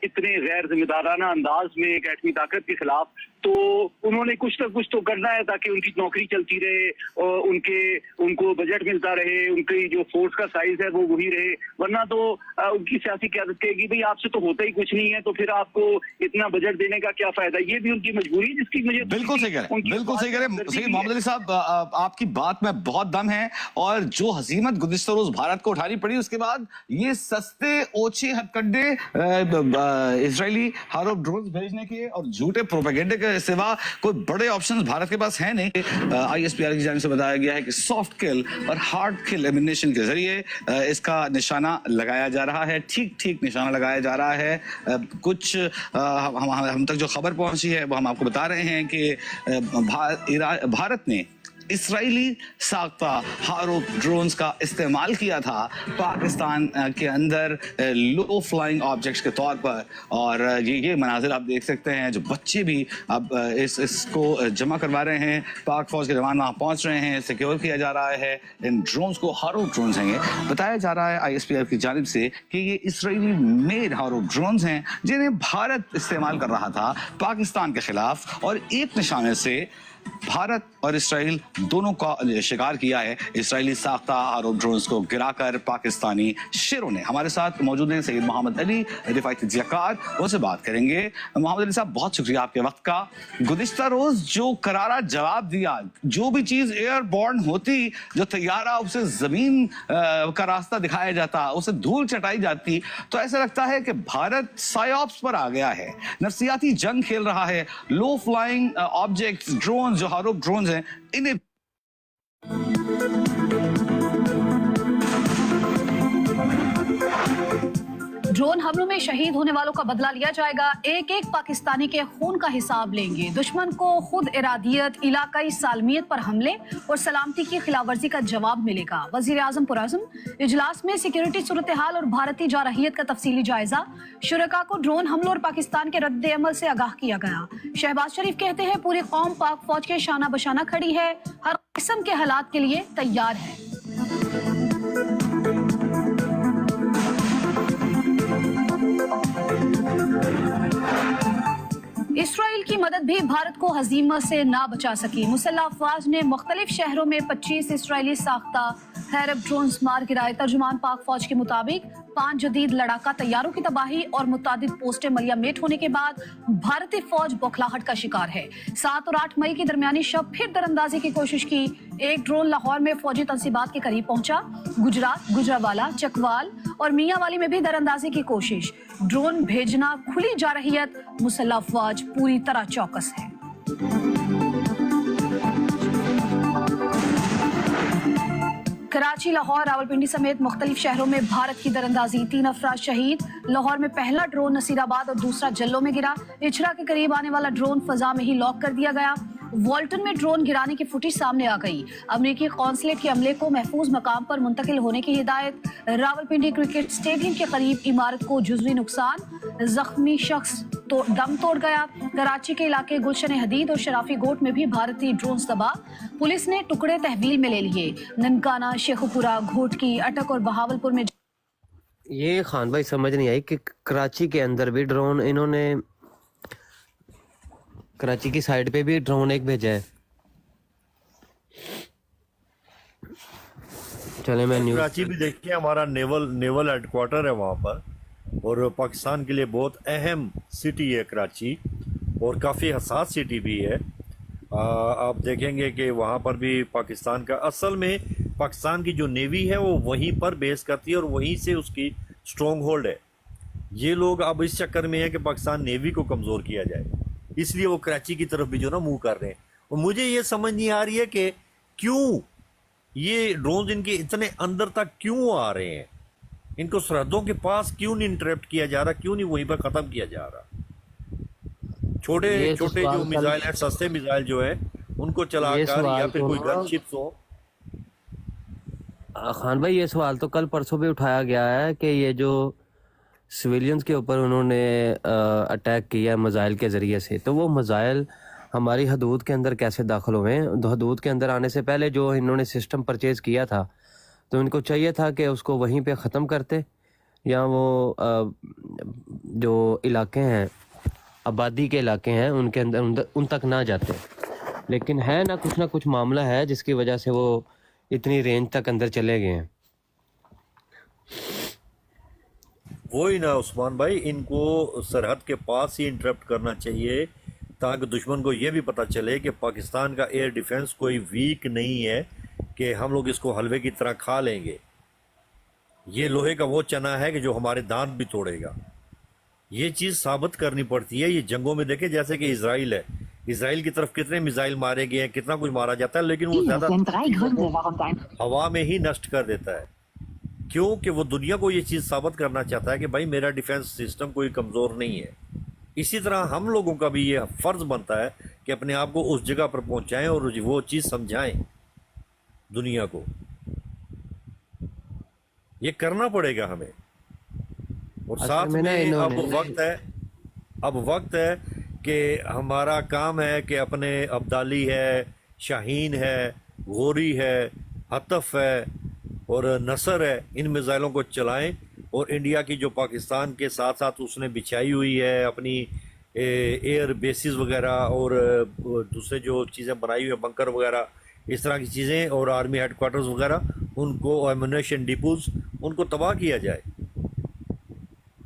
इतने गैर जिम्मेदाराना अंदाज में एक एटमी ताकत के खिलाफ, तो उन्होंने कुछ ना कुछ तो करना है ताकि उनकी नौकरी चलती रहे और उनको बजट मिलता रहे, उनकी जो फोर्स का साइज है वो वही रहे, वरना तो उनकी सियासी क़यादत कहेगी भाई आपसे तो होता ही कुछ नहीं है, तो फिर आपको इतना बजट देने का क्या फायदा। ये भी उनकी मजबूरी है जिसकी मुझे बिल्कुल सही कह रहे हैं, बिल्कुल सही कह रहे हैं सैयद मोहम्मद अली साहब, आपकी बात में बहुत दम है। और जो हजीमत गुज़िश्ता रोज भारत को उठानी पड़ी, उसके बाद ये सस्ते ओछे हथकंडे इजरायली हार्प ड्रोन भेजने के और झूठे प्रोपेगेंडे के सिवा कोई बड़े ऑप्शंस भारत के पास हैं नहीं। ISPR की जानिब से बताया गया है कि सॉफ्ट किल और हार्ड किल एमिनेशन के जरिए इसका निशाना लगाया जा रहा है, ठीक निशाना लगाया जा रहा है। कुछ हम तक जो खबर पहुंची है वो हम आपको बता रहे हैं कि भारत ने इसराइली साख्ता हार्प ड्रोन्स का इस्तेमाल किया था पाकिस्तान के अंदर लो फ्लाइंग ऑब्जेक्ट्स के तौर पर। और ये मनाजिर आप देख सकते हैं, जो बच्चे भी अब इसको जमा करवा रहे हैं, पाक फौज के जवान वहाँ पहुँच रहे हैं, सिक्योर किया जा रहा है इन ड्रोन्स को। हार्प ड्रोन्स हैं, ये बताया जा रहा है ISPR की जानिब से कि ये इसराइली मेड हार्प ड्रोन्स हैं जिन्हें भारत इस्तेमाल कर रहा था पाकिस्तान के खिलाफ। और एक निशाने से भारत और इसराइल दोनों का शिकार किया है इसराइली साख्ता हार्प ड्रोन्स को गिराकर पाकिस्तानी शेरों ने। हमारे साथ मौजूद हैं सैयद मोहम्मद अली, रिफाई तजियाकार, उनसे बात करेंगे। मोहम्मद अली साहब, बहुत शुक्रिया आपके वक्त का। गुज़िश्ता रोज जो करारा जवाब दिया, जो भी चीज एयरबॉर्न होती, जो तैयारा उसे जमीन का रास्ता दिखाया जाता, उसे धूल चटाई जाती, तो ऐसा लगता है कि भारत साइऑप्स पर आ गया है, नफसियाती जंग खेल रहा है। लो फ्लाइंग ऑब्जेक्ट्स ड्रोन जो हार्प ड्रोन्स हैं, इन्हें ड्रोन हमलों में शहीद होने वालों का बदला लिया जाएगा, एक एक पाकिस्तानी के खून का हिसाब लेंगे। दुश्मन को खुद इरादियत, इलाकाई सालमियत पर हमले और सलामती की खिलाफवर्जी का जवाब मिलेगा। वजीर आजम पुरअज़्म इजलास में सिक्योरिटी सूरत हाल और भारतीय जारहियत का तफसीली जायजा। शुरका को ड्रोन हमलों और पाकिस्तान के रद्द अमल से आगाह किया गया। शहबाज शरीफ कहते हैं पूरी कौम पाक फौज के शाना बशाना खड़ी है, हर किस्म के हालात के लिए तैयार है। इसराइल की मदद भी भारत को हजीमत से ना बचा सकी। मुसल्लह अफवाज ने मुख्तलिफ शहरों में 25 इसराइली साख्ता हार्प ड्रोन्स मार गिराए। तर्जुमान पाक फौज के मुताबिक 5 जदीद लड़ाका तैयारों की तबाही और मुतादिद पोस्टें मलिया मेट होने के बाद भारतीय फौज बौखलाहट का शिकार है। 7 और 8 मई की दरमियानी शब फिर दरअंदाजी की कोशिश की। एक ड्रोन लाहौर में फौजी तंसीबात के करीब पहुंचा। गुजरात, गुजरावाला, चकवाल और मियांवाली में भी दरअंदाजी की कोशिश। ड्रोन भेजना खुली जारहियत, मुसल्लह अफवाज पूरी तरह चौकस है। कराची, लाहौर, रावलपिंडी समेत मुख्तलिफ शहरों में भारत की दरअंदाजी, 3 अफराद शहीद। लाहौर में पहला ड्रोन नसीराबाद और दूसरा जल्लो में गिरा। इचरा के करीब आने वाला ड्रोन फजा में ही लॉक कर दिया गया। वॉल्टन में ड्रोन गिराने की फुटेज सामने आ गई। अमरीकी कौंसलेट के अमले को महफूज मकाम पर मुंतकिल होने की हिदायत। रावलपिंडी क्रिकेट स्टेडियम के करीब इमारत को जुज़वी नुकसान, जख्मी शख्स तो दम तोड़ गया। कराची के इलाके गुलशन हदीद और शराफी गोट में भी भारतीय ड्रोन तबाह। पुलिस ने टुकड़े तहवील में ले लिए। ननकाना, शेखुपुरा, घोटकी, अटक और बहावलपुर में। ये खान भाई समझ नहीं आई कि कराची के अंदर भी ड्रोन, इन्होंने कराची की साइड पे भी ड्रोन एक भेजा है। चले मैं न्यूज़, कराची भी देखिए, हमारा नेवल हेडक्वार्टर है वहाँ पर, और पाकिस्तान के लिए बहुत अहम सिटी है कराची, और काफ़ी हसास सिटी भी है। आप देखेंगे कि वहाँ पर भी पाकिस्तान का, असल में पाकिस्तान की जो नेवी है वो वहीं पर बेस करती है और वहीं से उसकी स्ट्रॉन्ग होल्ड है। ये लोग अब इस चक्कर में है कि पाकिस्तान नेवी को कमज़ोर किया जाए, इसलिए वो कराची की तरफ भी जो ना मुंह कर रहे हैं। और मुझे ये समझ नहीं आ रही है कि क्यों ये ड्रोन इनके इतने अंदर तक क्यों आ रहे हैं, इनको सरहदों के पास क्यों नहीं इंटरप्ट किया जा रहा, क्यों नहीं वहीं पर ख़त्म किया जा रहा। छोटे छोटे जो मिसाइल है, सस्ते मिसाइल जो है, उनको चलाकर या फिर कोई गनशिप्स हो। खान भाई ये सवाल तो कल परसों भी उठाया गया है कि ये जो सिविलियंस के ऊपर उन्होंने अटैक किया मिसाइल के ज़रिए से, तो वो मिसाइल हमारी हदूद के अंदर कैसे दाखिल हुए। हदूद के अंदर आने से पहले जो इन्होंने सिस्टम परचेज़ किया था, तो इनको चाहिए था कि उसको वहीं पे ख़त्म करते, یا وہ جو علاقے ہیں آبادی کے علاقے ہیں ان کے اندر ان تک نہ جاتے، لیکن ہے نہ کچھ معاملہ ہے جس کی وجہ سے وہ اتنی رینج تک اندر چلے گئے ہیں۔ وہی نا عثمان بھائی، ان کو سرحد کے پاس ہی انٹرپٹ کرنا چاہیے تاکہ دشمن کو یہ بھی پتہ چلے کہ پاکستان کا ایئر ڈیفنس کوئی ویک نہیں ہے کہ ہم لوگ اس کو حلوے کی طرح کھا لیں گے۔ یہ لوہے کا وہ چنا ہے کہ جو ہمارے دانت بھی توڑے گا۔ یہ چیز ثابت کرنی پڑتی ہے۔ یہ جنگوں میں دیکھیں، جیسے کہ اسرائیل ہے، اسرائیل کی طرف کتنے میزائل مارے گئے ہیں، کتنا کچھ مارا جاتا ہے، لیکن وہ زیادہ ہوا میں ہی نشٹ کر دیتا ہے۔ کیوں کہ وہ دنیا کو یہ چیز ثابت کرنا چاہتا ہے کہ بھائی میرا ڈیفنس سسٹم کوئی کمزور نہیں ہے۔ اسی طرح ہم لوگوں کا بھی یہ فرض بنتا ہے کہ اپنے آپ کو اس جگہ پر پہنچائیں اور وہ چیز سمجھائیں دنیا کو۔ یہ کرنا پڑے گا ہمیں، اور ساتھ میں اب وقت ہے کہ ہمارا کام ہے کہ اپنے ابدالی ہے، شاہین ہے، غوری ہے، حطف ہے اور نصر ہے، ان میزائلوں کو چلائیں، اور انڈیا کی جو پاکستان کے ساتھ ساتھ اس نے بچھائی ہوئی ہے اپنی ایئر بیسز وغیرہ اور دوسرے جو چیزیں بنائی ہوئی ہیں، بنکر وغیرہ، اس طرح کی چیزیں، اور آرمی ہیڈ کوارٹرز وغیرہ، ان کو ایمونیشن ڈیپوز، ان کو تباہ کیا جائے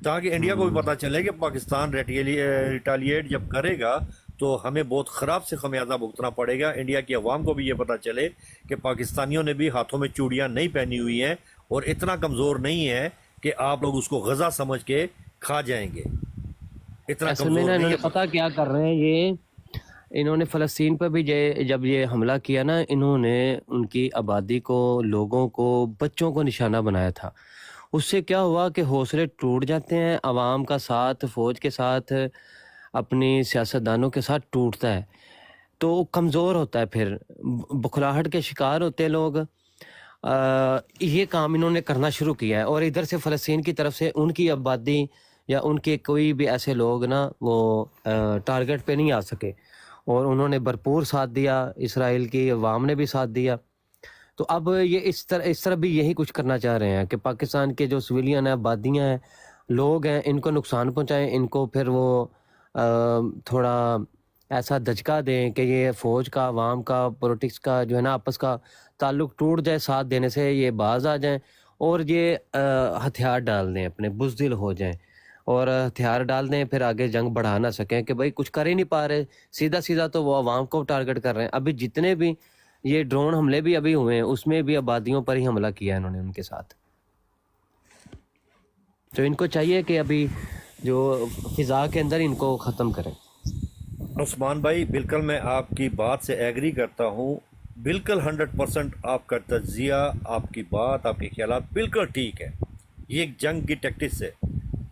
تاکہ انڈیا کو بھی پتہ چلے کہ پاکستان ریٹالیٹ جب کرے گا تو ہمیں بہت خراب سے خمیازہ بھگتنا پڑے گا۔ انڈیا کی عوام کو بھی یہ پتہ چلے کہ پاکستانیوں نے بھی ہاتھوں میں چوڑیاں نہیں پہنی ہوئی ہیں اور اتنا کمزور نہیں ہے کہ آپ لوگ اس کو غزہ سمجھ کے کھا جائیں گے۔ اتنا کمزور نہیں ہے۔ پتہ کیا کر رہے ہیں یہ، انہوں نے فلسطین پہ بھی جب یہ حملہ کیا نا، انہوں نے ان کی آبادی کو، لوگوں کو، بچوں کو نشانہ بنایا تھا۔ اس سے کیا ہوا کہ حوصلے ٹوٹ جاتے ہیں، عوام کا ساتھ، فوج کے ساتھ، اپنی سیاستدانوں کے ساتھ ٹوٹتا ہے تو کمزور ہوتا ہے، پھر بخلاہٹ کے شکار ہوتے لوگ۔ یہ کام انہوں نے کرنا شروع کیا ہے، اور ادھر سے فلسطین کی طرف سے ان کی آبادی یا ان کے کوئی بھی ایسے لوگ نا وہ ٹارگٹ پہ نہیں آ سکے، اور انہوں نے بھرپور ساتھ دیا، اسرائیل کی عوام نے بھی ساتھ دیا۔ تو اب یہ اس طرح بھی یہی کچھ کرنا چاہ رہے ہیں کہ پاکستان کے جو سویلین ہیں، آبادیاں ہیں، لوگ ہیں، ان کو نقصان پہنچائیں، ان کو پھر وہ تھوڑا ایسا دھچکا دیں کہ یہ فوج کا، عوام کا، پولیٹکس کا جو ہے نا آپس کا تعلق ٹوٹ جائے، ساتھ دینے سے یہ باز آ جائیں، اور یہ ہتھیار ڈال دیں، اپنے بزدل ہو جائیں اور ہتھیار ڈال دیں، پھر آگے جنگ بڑھا نہ سکیں کہ بھائی کچھ کر ہی نہیں پا رہے، سیدھا تو وہ عوام کو ٹارگٹ کر رہے ہیں۔ ابھی جتنے بھی یہ ڈرون حملے بھی ابھی ہوئے ہیں، اس میں بھی آبادیوں پر ہی حملہ کیا انہوں نے ان کے ساتھ۔ تو ان کو چاہیے کہ ابھی جو فضا کے اندر ان کو ختم کریں۔ عثمان بھائی، بالکل میں آپ کی بات سے ایگری کرتا ہوں، بالکل 100% آپ کا تجزیہ، آپ کی بات، آپ کے خیالات بالکل ٹھیک ہے۔ یہ ایک جنگ کی ٹیکٹکس ہے،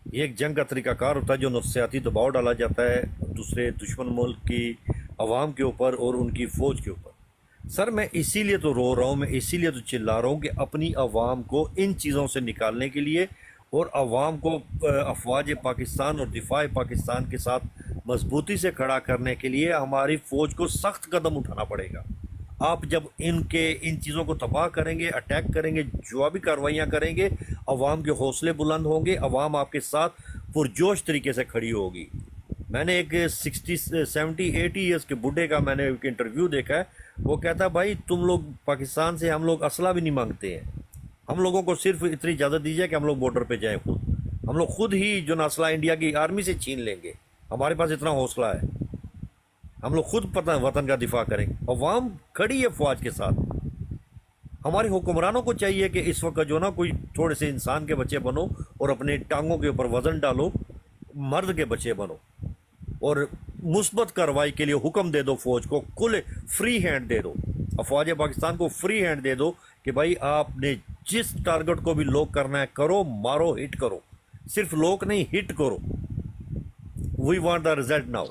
یہ ایک جنگ کا طریقہ کار ہوتا ہے جو نفسیاتی دباؤ ڈالا جاتا ہے دوسرے دشمن ملک کی عوام کے اوپر اور ان کی فوج کے اوپر۔ سر میں اسی لیے تو رو رہا ہوں، میں اسی لیے تو چلا رہا ہوں کہ اپنی عوام کو ان چیزوں سے نکالنے کے لیے اور عوام کو افواج پاکستان اور دفاع پاکستان کے ساتھ مضبوطی سے کھڑا کرنے کے لیے ہماری فوج کو سخت قدم اٹھانا پڑے گا۔ آپ جب ان چیزوں کو تباہ کریں گے، اٹیک کریں گے، جوابی کارروائیاں کریں گے، عوام کے حوصلے بلند ہوں گے، عوام آپ کے ساتھ پرجوش طریقے سے کھڑی ہوگی۔ میں نے ایک 70-80 ایئرس کے بڈھے کا میں نے ایک انٹرویو دیکھا ہے، وہ کہتا ہے بھائی تم لوگ پاکستان سے، ہم لوگ اسلحہ بھی نہیں مانگتے ہیں، ہم لوگوں کو صرف اتنی اجازت دیجیے کہ ہم لوگ بارڈر پہ جائیں، ہم لوگ خود ہی جو اسلحہ انڈیا کی آرمی سے چھین لیں گے، ہمارے پاس اتنا حوصلہ ہے، ہم لوگ خود وطن کا دفاع کریں گے۔ عوام کھڑی ہے فوج کے ساتھ۔ ہمارے حکمرانوں کو چاہیے کہ اس وقت جو نا کوئی تھوڑے سے انسان کے بچے بنو اور اپنے ٹانگوں کے اوپر وزن ڈالو، مرد کے بچے بنو، اور مثبت کارروائی کے لیے حکم دے دو فوج کو، کھلے فری ہینڈ دے دو، افواج پاکستان کو فری ہینڈ دے دو کہ بھائی آپ نے جس ٹارگٹ کو بھی لوک کرنا ہے کرو، مارو، ہٹ کرو، صرف لوک نہیں ہٹ کرو۔ We want the result now.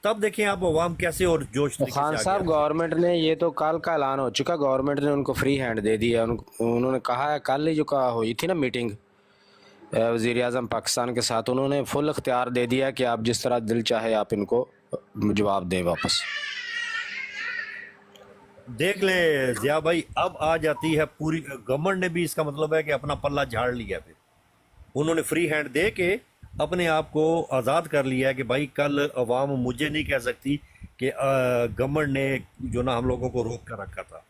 تب دیکھیں آپ عوام کیسے اور جوش طریقے سے خان صاحب گورنمنٹ نے یہ تو کل کا اعلان ہو چکا، گورنمنٹ نے ان کو فری ہینڈ دے دیا، انہوں نے کہا ہے، کل ہی جو ہوئی تھی نا میٹنگ وزیر اعظم پاکستان کے ساتھ، انہوں نے فل اختیار دے دیا کہ آپ جس طرح دل چاہے آپ ان کو جواب دیں واپس۔ دیکھ لیں ضیاء بھائی، اب آ جاتی ہے پوری گورنمنٹ نے بھی، اس کا مطلب ہے کہ اپنا پلہ جھاڑ لیا، پھر उन्होंने फ्री हैंड दे के अपने आप को आज़ाद कर लिया है कि भाई कल अवाम मुझे नहीं कह सकती कि गवर्नमेंट ने जो ना हम लोगों को रोक कर रखा था।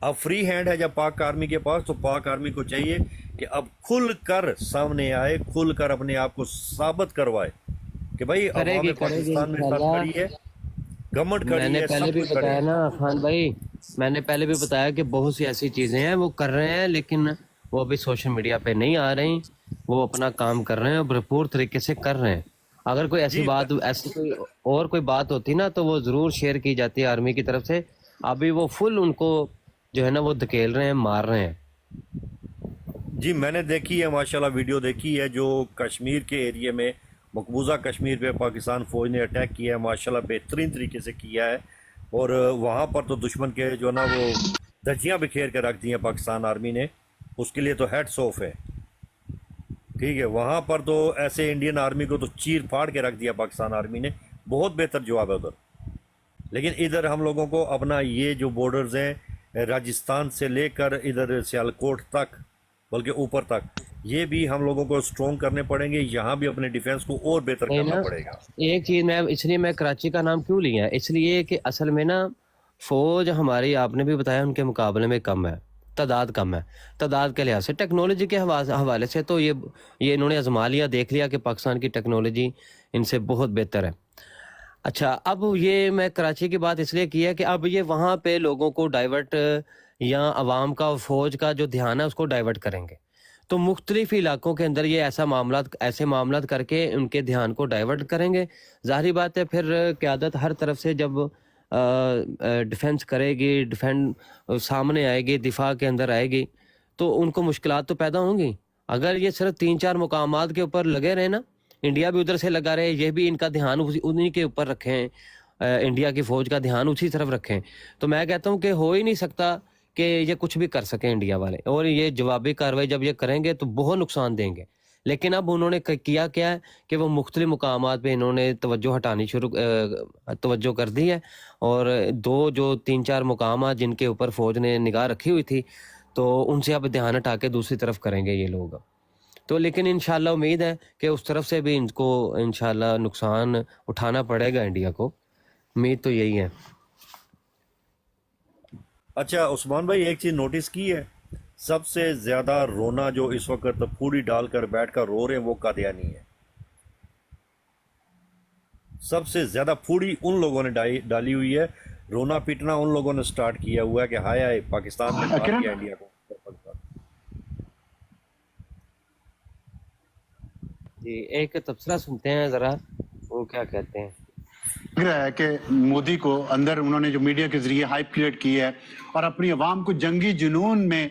अब फ्री हैंड है जब पाक आर्मी के पास, तो पाक आर्मी को चाहिए कि अब खुल कर सामने आए, खुल कर अपने आप को साबित करवाए कि भाई अवाम पाकिस्तान में साथ खड़ी है, गवर्नमेंट खड़ी मैंने है, पहले सब भी कुछ खड़े बताया हैं। ना खान भाई, मैंने पहले भी बताया कि बहुत सी ऐसी चीजें हैं वो कर रहे हैं, लेकिन वो अभी सोशल मीडिया पे नहीं आ रही। वो अपना काम कर रहे हैं और भरपूर तरीके से कर रहे हैं। अगर कोई ऐसी बात, ऐसी कोई बात होती ना, तो वो जरूर शेयर की जाती है आर्मी की तरफ से। अभी वो फुल उनको जो है ना वो धकेल रहे हैं, मार रहे हैं। जी मैंने देखी है माशाल्लाह, वीडियो देखी है जो कश्मीर के एरिया में, मकबूजा कश्मीर पे पाकिस्तान फौज ने अटैक किया है, माशाल्लाह बेहतरीन तरीके से किया है। और वहाँ पर तो दुश्मन के जो ना वो धज्जियाँ बिखेर के रख दी हैं पाकिस्तान आर्मी ने, उसके लिए तो हेड्स ऑफ है। ठीक है, वहाँ पर तो ऐसे इंडियन आर्मी को तो चीर फाड़ के रख दिया पाकिस्तान आर्मी ने, बहुत बेहतर जवाब है उधर। लेकिन इधर हम लोगों को अपना ये जो बॉर्डर्स हैं राजस्थान से लेकर इधर सियालकोट तक, बल्कि ऊपर तक, ये भी हम लोगों को स्ट्रॉन्ग करने पड़ेंगे। यहाँ भी अपने डिफेंस को और बेहतर करना पड़ेगा। एक चीज मैं कराची का नाम क्यों लिया, इसलिए कि असल में ना फौज हमारी, आपने भी बताया, उनके मुकाबले में कम है, तादाद कम है। तादाद के लिहाज से, टेक्नोलॉजी के हवाले से तो ये इन्होंने आजमा लिया, देख लिया कि पाकिस्तान की टेक्नोलॉजी इनसे बहुत बेहतर है। अच्छा, अब ये मैं कराची की बात इसलिए की है कि अब ये वहाँ पे लोगों को डाइवर्ट, या अवाम का और फौज का जो ध्यान है उसको डाइवर्ट करेंगे। तो मुख्तलिफ इलाकों के अंदर ये ऐसे मामलात करके उनके ध्यान को डाइवर्ट करेंगे। ज़ाहिर बात है, फिर क़यादत हर तरफ से जब डिफेंस करेगी, सामने आएगी, दिफा के अंदर आएगी, तो उनको मुश्किलात तो पैदा होंगी। अगर ये सिर्फ 3-4 मुकामात के ऊपर लगे रहे ना, इंडिया भी उधर से लगा रहे, ये भी इनका ध्यान उन्हीं के ऊपर रखें, इंडिया की फौज का ध्यान उसी तरफ रखें, तो मैं कहता हूँ कि हो ही नहीं सकता कि ये कुछ भी कर सकें इंडिया वाले। और ये जवाबी कार्रवाई जब ये करेंगे तो बहुत नुकसान देंगे। लेकिन अब उन्होंने किया क्या है कि वो मुख्तलिफ मुकामात पे इन्होंने तवज्जो कर दी है, और 3-4 मुकामात जिनके ऊपर फौज ने निगाह रखी हुई थी, तो उनसे अब ध्यान हटा के दूसरी तरफ करेंगे ये लोग। तो लेकिन इंशाल्लाह उम्मीद है कि उस तरफ से भी इनको इंशाल्लाह नुकसान उठाना पड़ेगा इंडिया को, उम्मीद तो यही है। अच्छा उस्मान भाई, एक चीज़ नोटिस की है, सबसे ज़्यादा रोना जो इस वक्त फूडी डालकर बैठकर रो रहे हैं वो कादियानी है। सबसे ज़्यादा फूडी उन लोगों ने डाली हुई है, रोना पीटना उन लोगों ने स्टार्ट किया हुआ है कि हाय हाय पाकिस्तान ने मार दिया इंडिया को। जी, एक तबसरा सुनते हैं ज़रा, वो क्या कहते हैं। लग रहा है कि मोदी को अंदर उन्होंने जो मीडिया के जरिए हाइप क्रिएट की है और अपनी आवाम को जंगी जुनून में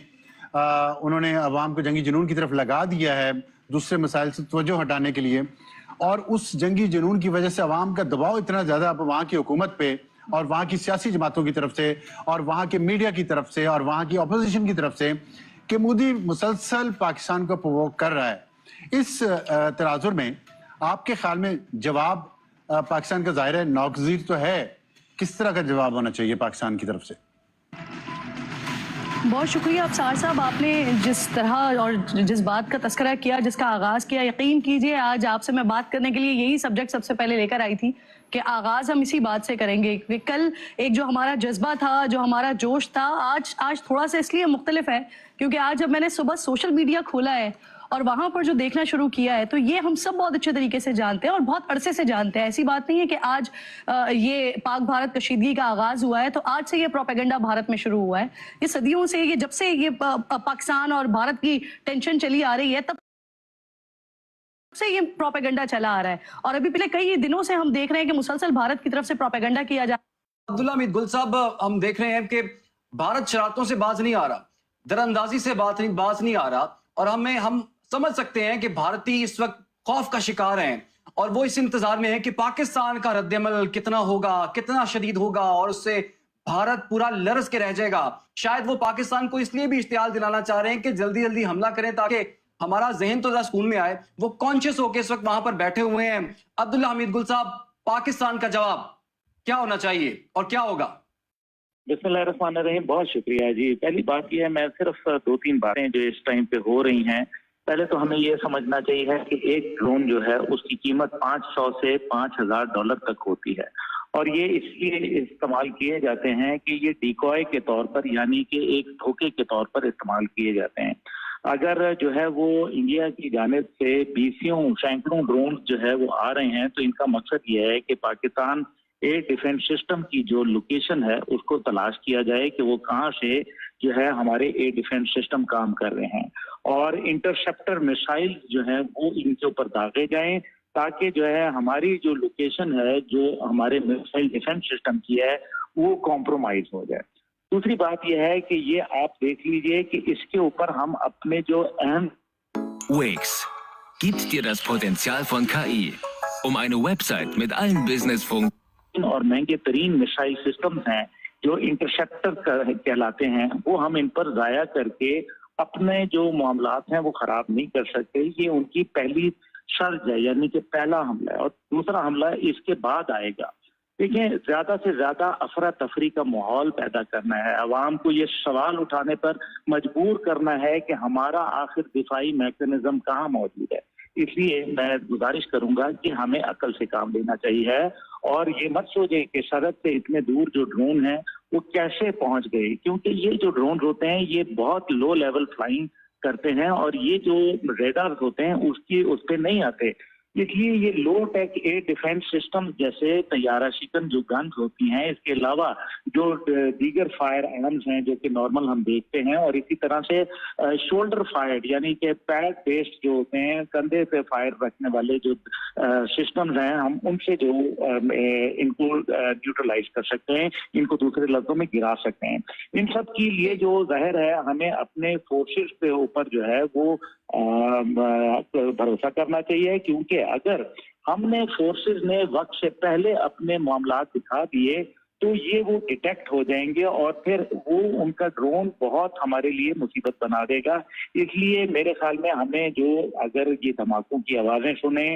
उन्होंने आवाम को जंगी जुनून की तरफ लगा दिया है, दूसरे मसाइल से तवज्जो हटाने के लिए। और उस जंगी जुनून की वजह से आवाम का दबाव इतना ज़्यादा अब वहाँ की हुकूमत पे और वहाँ की सियासी जमातों की तरफ से और वहाँ के मीडिया की तरफ से और वहाँ की अपोजिशन की तरफ से कि मोदी मुसलसल पाकिस्तान को प्रोवोक कर रहा है। इस तनाजुर में आपके ख्याल में जवाब पाकिस्तान का ज़ाहिर है नागज़ीर तो है, किस तरह का जवाब होना चाहिए पाकिस्तान की तरफ से? बहुत शुक्रिया अफसार साहब, आपने जिस तरह और जिस बात का तस्करा किया, जिसका आगाज़ किया, यकीन कीजिए आज आपसे मैं बात करने के लिए यही सब्जेक्ट सबसे पहले लेकर आई थी कि आगाज़ हम इसी बात से करेंगे कि कल एक जो हमारा जज्बा था, जो हमारा जोश था, आज थोड़ा सा इसलिए मुख्तलिफ है क्योंकि आज जब मैंने सुबह सोशल मीडिया खोला है और वहां पर जो देखना शुरू किया है, तो ये हम सब बहुत अच्छे तरीके से जानते हैं और बहुत अरसे से जानते हैं। ऐसी बात नहीं है कि आज ये पाक भारत कशीदगी का आगाज हुआ है तो आज से ये प्रोपेगेंडा भारत में शुरू हुआ है। ये सदियों से, ये जब से ये पाकिस्तान और भारत की टेंशन चली आ रही है तब से ये प्रोपेगेंडा चला आ रहा है और अभी पिछले कई दिनों से हम देख रहे हैं कि मुसलसल भारत की तरफ से प्रोपेगेंडा किया जा रहा है। अब्दुल्ला हमीद गुल साहब, हम देख रहे हैं कि भारत शरारतों से बाज नहीं आ रहा, दरअंदाजी से बाज नहीं आ रहा, और हम समझ सकते हैं कि भारतीय इस वक्त खौफ का शिकार हैं और वो इस इंतजार में है कि पाकिस्तान का रद्दअमल कितना होगा, कितना शदीद होगा और उससे भारत पूरा लरस के रह जाएगा। शायद वो पाकिस्तान को इसलिए भी इश्तियाल दिलाना चाह रहे हैं कि जल्दी जल्दी हमला करें ताकि हमारा जहन तो जरा सुकून में आए। वो कॉन्शियस होकर इस वक्त वहां पर बैठे हुए हैं। अब्दुल्ला हमीद गुल साहब, पाकिस्तान का जवाब क्या होना चाहिए और क्या होगा? बिस्मिल्लाहिर्रहमानिर्रहीम, बहुत शुक्रिया जी। पहली बात यह है, मैं सिर्फ 2-3 बातें जो इस टाइम पे हो रही हैं पहले तो हमें ये समझना चाहिए है कि एक ड्रोन जो है उसकी कीमत 500 से $5,000 तक होती है, और ये इसलिए इस्तेमाल किए जाते हैं कि ये डिकॉय के तौर पर, यानी कि एक धोखे के तौर पर इस्तेमाल किए जाते हैं। अगर जो है वो इंडिया की जानिब से सैकड़ों ड्रोन जो है वो आ रहे हैं, तो इनका मकसद ये है कि पाकिस्तान एयर डिफेंस सिस्टम की जो लोकेशन है उसको तलाश किया जाए कि वो कहाँ से जो है हमारे एयर डिफेंस सिस्टम काम कर रहे हैं, और इंटरसेप्टर मिसाइल जो है वो इनके ऊपर दागे जाएं, ताकि जो है हमारी जो लोकेशन है जो हमारे मिसाइल डिफेंस सिस्टम की है वो कॉम्प्रोमाइज हो जाए। दूसरी बात यह है कि ये आप देख लीजिए कि इसके ऊपर हम अपने जो अहम Wix gibt dir das Potenzial von KI, um eine Website mit allen Business-Funktionen और महंगे तरीन मिसाइल सिस्टम्स हैं जो इंटरसेप्टर कहलाते हैं, वो हम इन पर जाया करके अपने जो मामलात हैं वो खराब नहीं कर सकते। ये उनकी पहली शर्त है, यानी कि पहला हमला है, और दूसरा हमला इसके बाद आएगा। देखिए, ज्यादा से ज्यादा अफरा तफरी का माहौल पैदा करना है, अवाम को ये सवाल उठाने पर मजबूर करना है कि हमारा आखिर दिफाई मैकेनिज्म कहाँ मौजूद है। इसलिए मैं गुजारिश करूंगा कि हमें अकल से काम लेना चाहिए, और ये मत सोचे कि सरहद से इतने दूर जो ड्रोन हैं वो कैसे पहुंच गए, क्योंकि ये जो ड्रोन होते हैं ये बहुत लो लेवल फ्लाइंग करते हैं, और ये जो रेडार होते हैं उस पे नहीं आते। इसलिए ये लो टेक एयर डिफेंस सिस्टम जैसे तैयारा शिकन जो गन्स होती हैं, इसके अलावा जो दीगर फायर आर्म्स हैं जो कि नॉर्मल हम देखते हैं, और इसी तरह से शोल्डर फायर्ड यानी कि पैड बेस्ड जो होते हैं, कंधे पे फायर रखने वाले जो सिस्टम्स हैं, हम उनसे जो इनको न्यूट्रलाइज कर सकते हैं, इनको दूसरे लफ्जों में गिरा सकते हैं। इन सब के लिए जो जाहिर है हमें अपने फोर्सेस के ऊपर जो है वो भरोसा करना चाहिए, क्योंकि अगर हमने फोर्सेस ने वक्त से पहले अपने मामलात दिखा दिए तो ये वो डिटेक्ट हो जाएंगे, और फिर वो उनका ड्रोन बहुत हमारे लिए मुसीबत बना देगा। इसलिए मेरे ख्याल में हमें जो अगर ये धमाकों की आवाजें सुने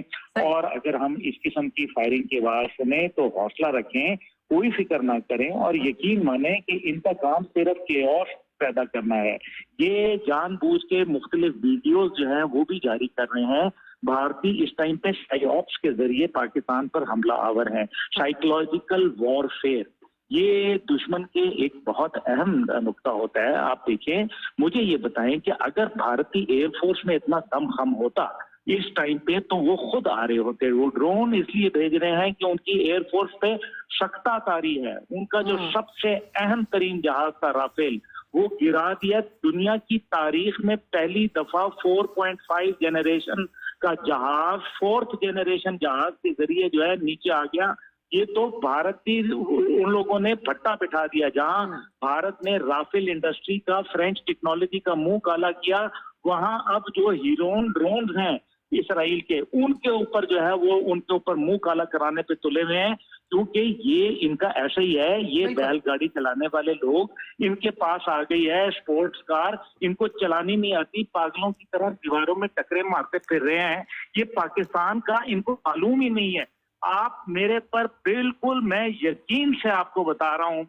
और अगर हम इस किस्म की फायरिंग की आवाज सुने तो हौसला रखें, कोई फिक्र ना करें, और यकीन माने कि इनका काम सिर्फ केओस पैदा करना है। ये जानबूझ के मुख्तलिफ वीडियोस जो हैं वो भी जारी कर रहे हैं। भारतीय इस टाइम पे साइऑप्स के जरिए पाकिस्तान पर हमला आवर है, साइकोलॉजिकल वॉरफेयर, ये दुश्मन के एक बहुत अहम नुक्ता होता है। आप देखिए, मुझे ये बताएं कि अगर भारतीय एयरफोर्स में इतना दम खम होता इस टाइम पे तो वो खुद आ रहे होते। वो ड्रोन इसलिए भेज रहे हैं कि उनकी एयरफोर्स पे सख्ता तारी है। उनका जो सबसे अहम तरीन जहाज था राफेल, वो गिरा दिया। दुनिया की तारीख में पहली दफा 4.5 जनरेशन का जहाज 4th जनरेशन जहाज के जरिए जो है नीचे आ गया। ये तो भारतीय उन लोगों ने भट्टा बिठा दिया। जहां भारत ने राफेल इंडस्ट्री का, फ्रेंच टेक्नोलॉजी का मुंह काला किया, वहां अब जो हीरोन ड्रोन हैं इसराइल के, उनके ऊपर जो है वो उनके ऊपर मुंह काला कराने पे तुले हुए हैं, क्योंकि ये इनका ऐसा ही है। ये बैलगाड़ी चलाने वाले लोग, इनके पास आ गई है स्पोर्ट्स कार, इनको चलानी नहीं आती, पागलों की तरह दीवारों में टकरे मारते फिर रहे हैं। ये पाकिस्तान का इनको मालूम ही नहीं है। आप मेरे पर बिल्कुल, मैं यकीन से आपको बता रहा हूं,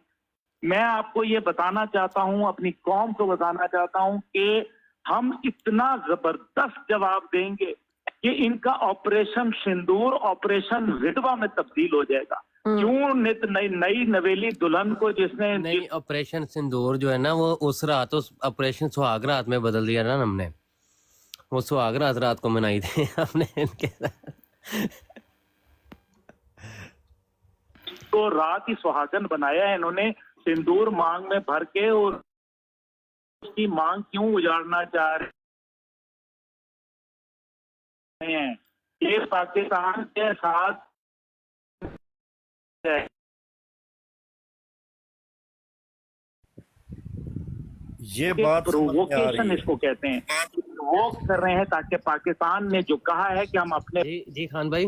मैं आपको ये बताना चाहता हूं, अपनी कौम को बताना चाहता हूं कि हम इतना जबरदस्त जवाब देंगे कि इनका ऑपरेशन सिंदूर ऑपरेशन विधवा में तब्दील हो जाएगा। क्यों नित नई नवेली दुल्हन को जिसने नहीं, ऑपरेशन सिंदूर जो है ना वो उस रात उस ऑपरेशन सुहाग रात में बदल दिया ना हमने। वो सुहाग रात को मनाई थी हमने इनके साथ। तो रात ही सुहागन बनाया है इन्होंने, सिंदूर मांग में भर के, और उसकी मांग क्यों उजाड़ना चाह रहे हैं। ये पाकिस्तान के साथ है। ये बात प्रोवोकेशन इसको कहते हैं, प्रोवोक कर रहे हैं ताकि पाकिस्तान ने जो कहा है कि हम अपने जी खान भाई,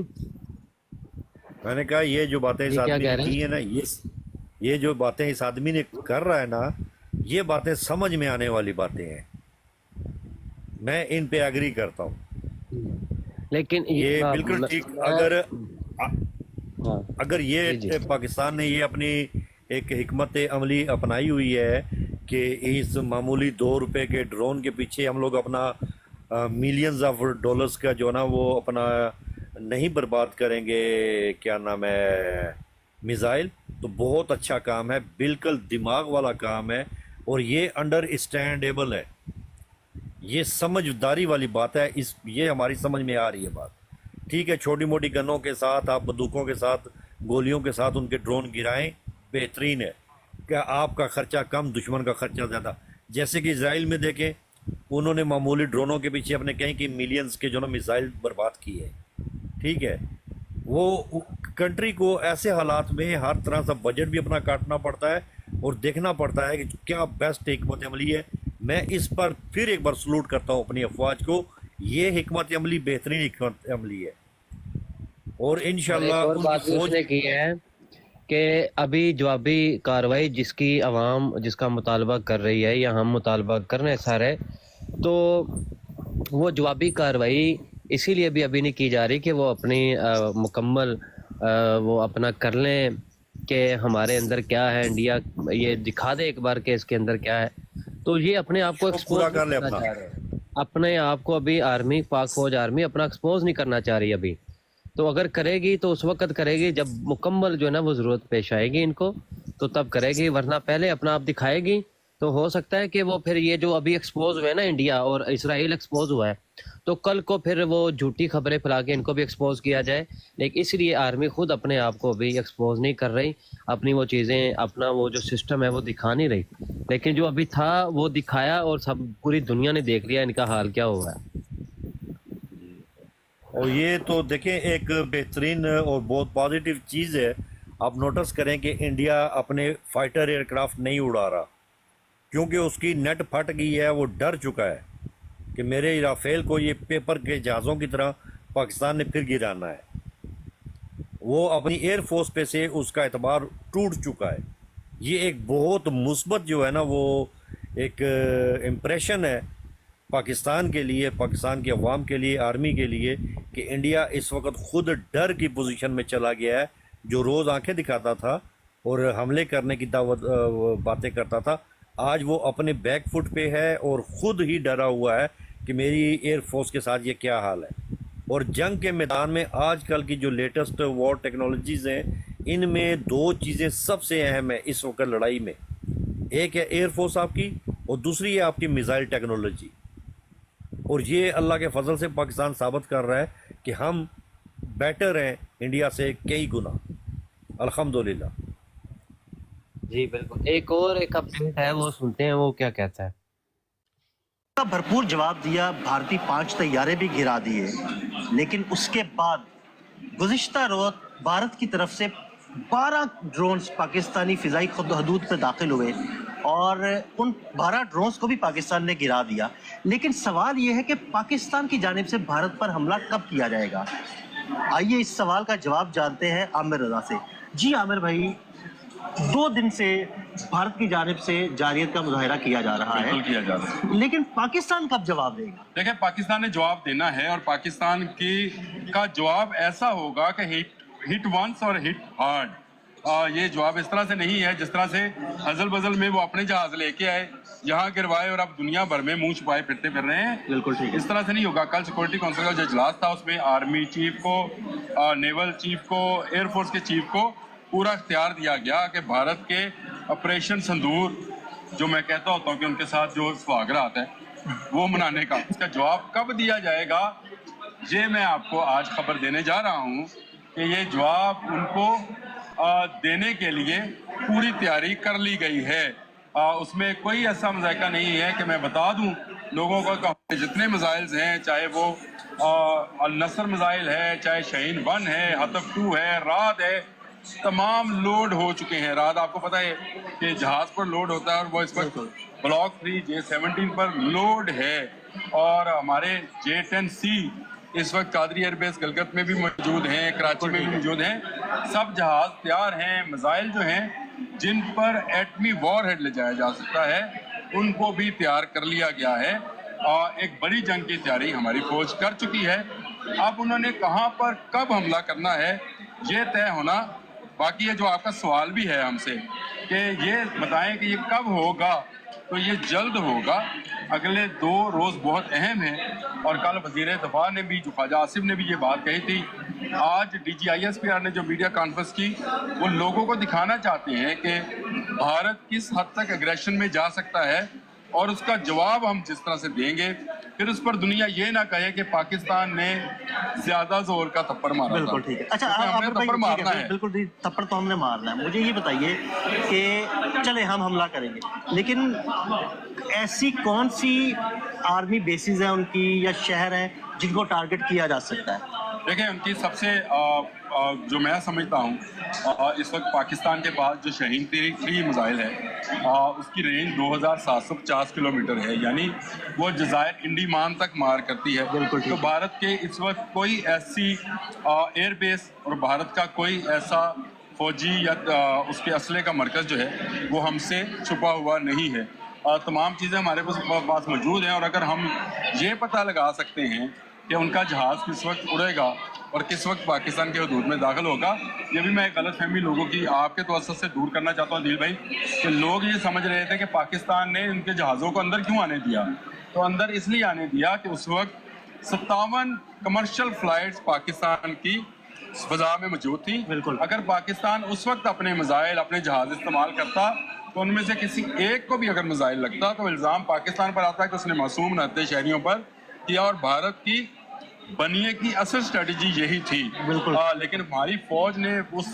मैंने कहा ये जो बातें इस आदमी ने की है ना, ये जो बातें इस आदमी ने कर रहा है ना, ये बातें समझ में आने वाली बातें हैं। मैं इन पे एग्री करता हूँ, लेकिन ये बिल्कुल ठीक। अगर ये पाकिस्तान ने ये अपनी एक हिकमत अमली अपनाई हुई है कि इस मामूली 2 रुपए के ड्रोन के पीछे हम लोग अपना मिलियंस ऑफ डॉलर्स का जो ना वो अपना नहीं बर्बाद करेंगे, क्या नाम है, मिसाइल, तो बहुत अच्छा काम है, बिल्कुल दिमाग वाला काम है और ये अंडरस्टैंडेबल है, ये समझदारी वाली बात है। ये हमारी समझ में आ रही है बात। ठीक है, छोटी मोटी गनों के साथ आप बंदूकों के साथ गोलियों के साथ उनके ड्रोन गिराएं, बेहतरीन है। क्या आपका खर्चा कम, दुश्मन का खर्चा ज़्यादा। जैसे कि इजराइल में देखें, उन्होंने मामूली ड्रोनों के पीछे अपने कहीं की मिलियंस के जो ना मिसाइल बर्बाद किए। ठीक है, वो कंट्री को ऐसे हालात में हर तरह से बजट भी अपना काटना पड़ता है और देखना पड़ता है कि क्या बेस्ट हिकमत अमली है। मैं इस पर फिर एक बार सलूट करता हूँ अपनी अफवाज को, ये हिकमत अमली बेहतरीन हिकमत अमली है और इंशाल्लाह और बात भी उसने की है कि अभी जवाबी कार्रवाई जिसकी अवाम जिसका मुतालबा कर रही है या हम मुतालबा कर रहे हैं सारे, तो वो जवाबी कार्रवाई इसीलिए भी अभी नहीं की जा रही कि वो अपनी मुकम्मल वो अपना कर लें कि हमारे अंदर क्या है, इंडिया ये दिखा दे एक बार कि इसके अंदर क्या है। तो ये अपने आप को एक्सपोज कर ले करना चाह रहे हैं, अपने आप को अभी आर्मी, पाक फौज आर्मी अपना एक्सपोज नहीं करना चाह रही अभी। तो अगर करेगी तो उस वक्त करेगी जब मुकम्मल जो है ना वो ज़रूरत पेश आएगी इनको, तो तब करेगी, वरना पहले अपना आप दिखाएगी तो हो सकता है कि वो फिर ये जो अभी एक्सपोज हुए ना इंडिया और इसराइल एक्सपोज हुआ है, तो कल को फिर वो झूठी खबरें फैला के इनको भी एक्सपोज किया जाए। लेकिन इसलिए आर्मी खुद अपने आप को भी एक्सपोज नहीं कर रही, अपनी वो चीज़ें, अपना वो जो सिस्टम है वो दिखा नहीं रही। लेकिन जो अभी था वो दिखाया और सब पूरी दुनिया ने देख लिया इनका हाल क्या हुआ है। और ये तो देखें एक बेहतरीन और बहुत पॉजिटिव चीज़ है। आप नोटिस करें कि इंडिया अपने फाइटर एयरक्राफ्ट नहीं उड़ा रहा क्योंकि उसकी नेट फट गई है, वो डर चुका है कि मेरे राफेल को ये पेपर के जहाज़ों की तरह पाकिस्तान ने फिर गिराना है। वो अपनी एयरफोर्स पे से उसका एतबार टूट चुका है। ये एक बहुत मुस्बत जो है ना वो एक इम्प्रेशन है पाकिस्तान के लिए, पाकिस्तान की अवाम के लिए, आर्मी के लिए, कि इंडिया इस वक्त खुद डर की पोजीशन में चला गया है। जो रोज़ आंखें दिखाता था और हमले करने की दावत बातें करता था, आज वो अपने बैक फुट पे है और ख़ुद ही डरा हुआ है कि मेरी एयर फोर्स के साथ ये क्या हाल है। और जंग के मैदान में आजकल की जो लेटेस्ट वॉर टेक्नोलॉजीज़ हैं, इनमें दो चीज़ें सबसे अहम है इस वक्त लड़ाई में। एक है एयर फोर्स आपकी और दूसरी है आपकी मिसाइल टेक्नोलॉजी। और ये अल्लाह के फजल से पाकिस्तान साबित कर रहा है कि हम बेटर हैं इंडिया से कई गुना, अल्हम्दुलिल्लाह। जी बिल्कुल, एक अपडेट है वो सुनते हैं, वो क्या कहता है। का भरपूर जवाब दिया, भारतीय 5 तैयारे भी गिरा दिए, लेकिन उसके बाद गुज़िश्ता रोज भारत की तरफ से 12 ड्रोन्स पाकिस्तानी फिजाई हदूद पर दाखिल हुए और उन 12 ड्रोन्स को भी पाकिस्तान ने गिरा दिया। लेकिन सवाल ये है कि पाकिस्तान की जानिब से भारत पर हमला कब किया जाएगा। आइए इस सवाल का जवाब जानते हैं आमिर रजा से। जी आमिर भाई, 2 दिन से भारत की जानिब से जारियत का मुजाहिरा किया जा रहा है, लेकिन पाकिस्तान कब जवाब देगा? देखिए, पाकिस्तान ने जवाब देना है और पाकिस्तान का जवाब ऐसा होगा कि हिट वंस और हिट हार्ड। ये जवाब इस तरह से नहीं है जिस तरह से हजल बजल में वो अपने जहाज लेके आए, यहाँ गिरवाए और अब दुनिया भर में मुंह छुपाए फिरते फिर रहे हैं। बिल्कुल ठीक, इस तरह से नहीं होगा। कल सिक्योरिटी काउंसिल का जो इजलास था उसमें आर्मी चीफ को, नेवल चीफ को, एयरफोर्स के चीफ को पूरा इख्तियार दिया गया कि भारत के ऑपरेशन संदूर, जो मैं कहता होता हूँ कि उनके साथ जो सुहागरात है वो मनाने का, इसका जवाब कब दिया जाएगा ये मैं आपको आज खबर देने जा रहा हूँ कि ये जवाब उनको देने के लिए पूरी तैयारी कर ली गई है। उसमें कोई ऐसा मज़ाक़ा नहीं है कि मैं बता दूं लोगों को जितने मिसाइल्स हैं, चाहे वो अल नसर मिसाइल है, चाहे शाहीन 1 है, हतफ 2 है, राद है, तमाम लोड हो चुके हैं। रात आपको पता है कि जहाज पर लोड होता है और वो इस वक्त ब्लॉक 3 J-17 पर लोड है। और हमारे J-10C इस वक्त कादरी एयरबेस गलगत में भी मौजूद हैं, कराची में भी मौजूद हैं। सब जहाज तैयार हैं। मिसाइल जो हैं जिन पर एटमी वॉर हेड ले जाया जा सकता है उनको भी तैयार कर लिया गया है और एक बड़ी जंग की तैयारी हमारी फौज कर चुकी है। अब उन्होंने कहाँ पर कब हमला करना है ये तय होना बाकी है। जो आपका सवाल भी है हमसे कि ये बताएं कि ये कब होगा, تو یہ جلد ہوگا. اگلے 2 روز بہت اہم ہیں اور کل وزیر دفاع نے بھی جو خواجہ آصف نے بھی یہ بات کہی تھی. آج DGISPR نے جو میڈیا کانفرنس کی وہ لوگوں کو دکھانا چاہتے ہیں کہ بھارت کس حد تک اگریشن میں جا سکتا ہے اور اس کا جواب ہم جس طرح سے دیں گے پھر اس پر دنیا یہ نہ کہے کہ پاکستان نے زیادہ زور کا تھپڑ مارا. بالکل ٹھیک ہے. اچھا ہم نے تھپڑ مارنا ہے. بالکل تھپڑ تو ہم نے مارنا ہے. مجھے یہ بتائیے کہ چلے ہم حملہ کریں گے لیکن ایسی کون سی آرمی بیسز ہیں ان کی یا شہر ہیں جن کو ٹارگٹ کیا جا سکتا ہے؟ دیکھیں ان کی سب سے جو میں سمجھتا ہوں اس وقت پاکستان کے پاس جو شاہین 3 میزائل ہے اس کی رینج 2750 کلومیٹر ہے, یعنی وہ جزائر انڈیمان تک مار کرتی ہے. تو بھارت کے اس وقت کوئی ایسی ایئر بیس اور بھارت کا کوئی ایسا فوجی یا اس کے اسلحے کا مرکز جو ہے وہ ہم سے چھپا ہوا نہیں ہے. تمام چیزیں ہمارے پاس موجود ہیں اور اگر ہم یہ پتہ لگا سکتے ہیں کہ ان کا جہاز کس وقت اڑے گا اور کس وقت پاکستان کے حدود میں داخل ہوگا. یہ بھی میں ایک غلط فہمی لوگوں کی آپ کے توسط سے دور کرنا چاہتا ہوں دل بھائی کہ لوگ یہ سمجھ رہے تھے کہ پاکستان نے ان کے جہازوں کو اندر کیوں آنے دیا. تو اندر اس لیے آنے دیا کہ اس وقت 57 کمرشل فلائٹس پاکستان کی فضا میں موجود تھیں. اگر پاکستان اس وقت اپنے میزائل اپنے جہاز استعمال کرتا تو ان میں سے کسی ایک کو بھی اگر میزائل لگتا تو الزام پاکستان پر آتا ہے کہ اس نے معصوم رہتے شہریوں پر کیا اور بھارت کی بنیے کی اصل اسٹریٹجی یہی تھی. لیکن ہماری فوج نے اس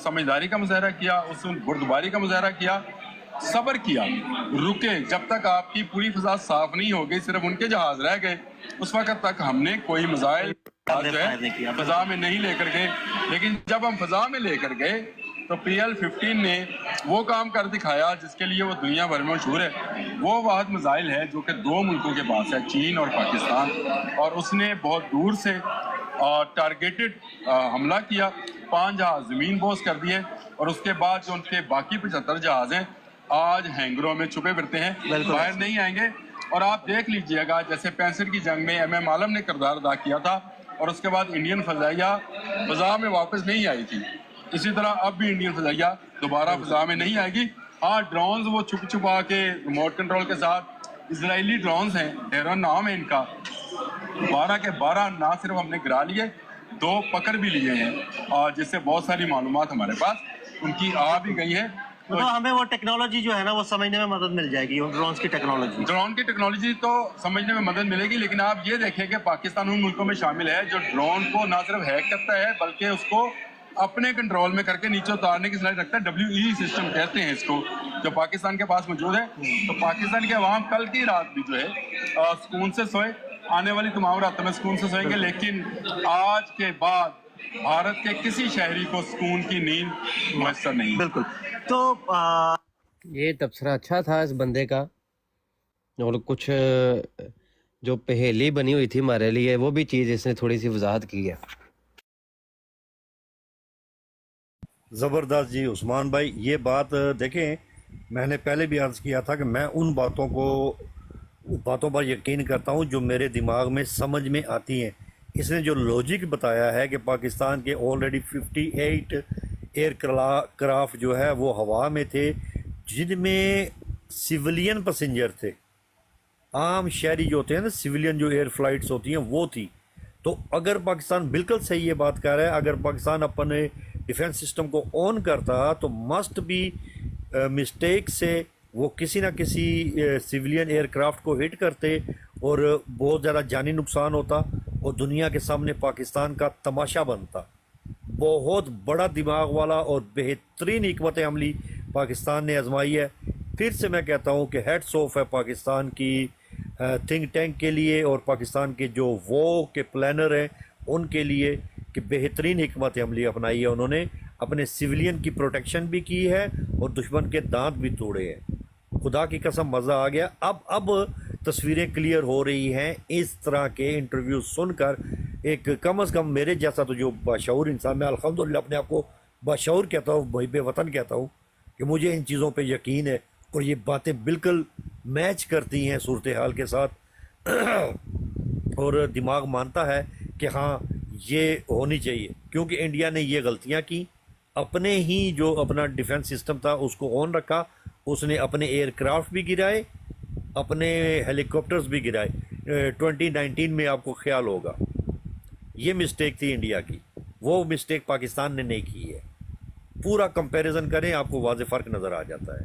سمجھداری کا مظاہرہ کیا, اس بردباری کا مظاہرہ کیا, صبر کیا, رکے جب تک آپ کی پوری فضا صاف نہیں ہو گئی, صرف ان کے جہاز رہ گئے اس وقت تک ہم نے کوئی میزائل جو ہے فضا میں نہیں لے کر گئے. لیکن جب ہم فضا میں لے کر گئے تو PL-15 نے وہ کام کر دکھایا جس کے لیے وہ دنیا بھر میں مشہور ہے. وہ واحد میزائل ہے جو کہ 2 ملکوں کے پاس ہے, چین اور پاکستان, اور اس نے بہت دور سے ٹارگیٹڈ حملہ کیا. 5 جہاز زمین بوس کر دیے اور اس کے بعد جو ان کے باقی 75 جہاز ہیں آج ہینگروں میں چھپے پھرتے ہیں, باہر نہیں آئیں گے. اور آپ دیکھ لیجئے گا جیسے 65 کی جنگ میں MM عالم نے کردار ادا کیا تھا اور اس کے بعد انڈین فضائیہ فضا میں واپس نہیں آئی تھی, اسی طرح اب بھی انڈین فضائیہ دوبارہ فضا میں نہیں آئے گی. ہاں ڈرونز وہ چھپا کے ریموٹ کنٹرول کے ساتھ اسرائیلی ڈرونز ہیں, ہیرون نام ہے ان کا, 12 کے 12 نہ صرف ہم نے گرا لیے 2 پکڑ بھی لیے ہیں اور جس سے بہت ساری معلومات ہمارے پاس ان کی آ بھی گئی ہیں. تو ہمیں وہ ٹیکنالوجی جو ہے نا وہ سمجھنے میں مدد مل جائے گی, ڈرونز کی ٹیکنالوجی. ڈرون کی ٹیکنالوجی تو سمجھنے میں مدد ملے گی, لیکن آپ یہ دیکھیں کہ پاکستان ان ملکوں میں شامل ہے جو ڈرون کو نہ صرف ہیک کرتا ہے بلکہ اس کو اپنے کنٹرول میں کر کے نیچے اتارنے کی صلاحیت رکھتا ہے. WE سسٹم کہتے ہیں اس کو, جو پاکستان کے پاس موجود ہے. تو پاکستان کے عوام کل کی رات بھی جو ہے سکون سے سوئے, آنے والی تمام راتوں میں سکون سے سوئیں گے, لیکن آج کے بعد بھارت کے کسی شہری کو سکون کی نیند میسر نہیں. بالکل. تو یہ تبصرہ اچھا تھا اس بندے کا, اور کچھ جو پہیلی بنی ہوئی تھی ہمارے لیے وہ بھی چیز اس نے تھوڑی سی وضاحت کی ہے. زبردست جی عثمان بھائی. یہ بات دیکھیں میں نے پہلے بھی عرض کیا تھا کہ میں ان باتوں پر یقین کرتا ہوں جو میرے دماغ میں سمجھ میں آتی ہیں. اس نے جو لوجک بتایا ہے کہ پاکستان کے آلریڈی 58 ایئر کرافٹ جو ہے وہ ہوا میں تھے جن میں سیولین پسنجر تھے, عام شہری جو ہوتے ہیں نا سیولین جو ایئر فلائٹس ہوتی ہیں وہ تھی. تو اگر پاکستان بالکل صحیح یہ بات کر رہا ہے, اگر پاکستان اپنے ڈیفنس سسٹم کو آن کرتا تو مسٹ بھی مسٹیک سے وہ کسی نہ کسی سیولین ایئر کرافٹ کو ہٹ کرتے اور بہت زیادہ جانی نقصان ہوتا اور دنیا کے سامنے پاکستان کا تماشا بنتا. بہت بڑا دماغ والا اور بہترین حکمت عملی پاکستان نے آزمائی ہے. پھر سے میں کہتا ہوں کہ ہیڈس آف ہے پاکستان کی تھنک ٹینک کے لیے اور پاکستان کے جو کے پلانر ہیں ان کے لیے کہ بہترین حکمت عملی اپنائی ہے. انہوں نے اپنے سیولین کی پروٹیکشن بھی کی ہے اور دشمن کے دانت بھی توڑے ہیں. خدا کی قسم مزہ آ گیا. اب تصویریں کلیئر ہو رہی ہیں اس طرح کے انٹرویو سن کر. ایک کم از کم میرے جیسا تو جو باشعور انسان, میں الحمدللہ اپنے آپ کو باشعور کہتا ہوں, محب وطن کہتا ہوں کہ مجھے ان چیزوں پہ یقین ہے اور یہ باتیں بالکل میچ کرتی ہیں صورتحال کے ساتھ اور دماغ مانتا ہے کہ ہاں یہ ہونی چاہیے. کیونکہ انڈیا نے یہ غلطیاں کی, اپنے ہی جو اپنا ڈیفنس سسٹم تھا اس کو آن رکھا, اس نے اپنے ایئر کرافٹ بھی گرائے, اپنے ہیلی کاپٹرز بھی گرائے. 2019 میں آپ کو خیال ہوگا یہ مسٹیک تھی انڈیا کی, وہ مسٹیک پاکستان نے نہیں کی ہے. پورا کمپیریزن کریں آپ کو واضح فرق نظر آ جاتا ہے.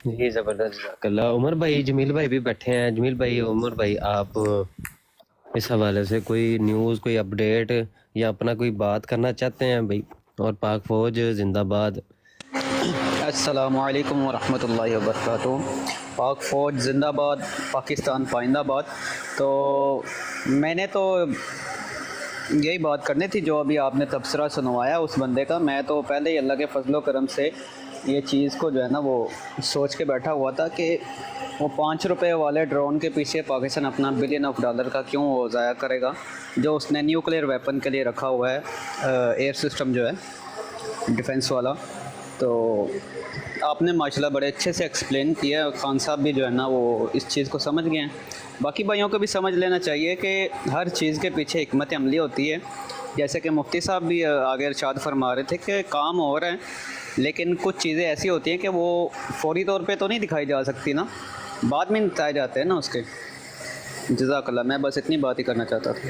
جی زبردست, جزاک اللہ. عمر بھائی, جمیل بھائی بھی بیٹھے ہیں. جمیل بھائی, عمر بھائی, آپ اس حوالے سے کوئی نیوز, کوئی اپڈیٹ یا اپنا کوئی بات کرنا چاہتے ہیں بھائی؟ اور پاک فوج زندہ باد. السلام علیکم ورحمۃ اللہ وبرکاتہ. پاک فوج زندہ باد, پاکستان پائندہ باد. تو میں نے تو یہی بات کرنی تھی جو ابھی آپ نے تبصرہ سنوایا اس بندے کا. میں تو پہلے ہی اللہ کے فضل و کرم سے یہ چیز کو جو ہے نا وہ سوچ کے بیٹھا ہوا تھا کہ وہ 5 روپے والے ڈرون کے پیچھے پاکستان اپنا $1 بلین کا کیوں وہ ضائع کرے گا, جو اس نے نیوکلیئر ویپن کے لیے رکھا ہوا ہے, ایئر سسٹم جو ہے ڈیفنس والا. تو آپ نے ماشاءاللہ بڑے اچھے سے ایکسپلین کیا. خان صاحب بھی جو ہے نا وہ اس چیز کو سمجھ گئے ہیں. باقی بھائیوں کو بھی سمجھ لینا چاہیے کہ ہر چیز کے پیچھے حکمت عملی ہوتی ہے. جیسے کہ مفتی صاحب بھی آگے ارشاد فرما رہے تھے کہ کام ہو رہا ہے, لیکن کچھ چیزیں ایسی ہوتی ہیں کہ وہ فوری طور پہ تو نہیں دکھائی جا سکتی نا, بعد میں نتائج آتے ہیں نا اس کے. جزاک اللہ. میں بس اتنی بات ہی کرنا چاہتا تھا.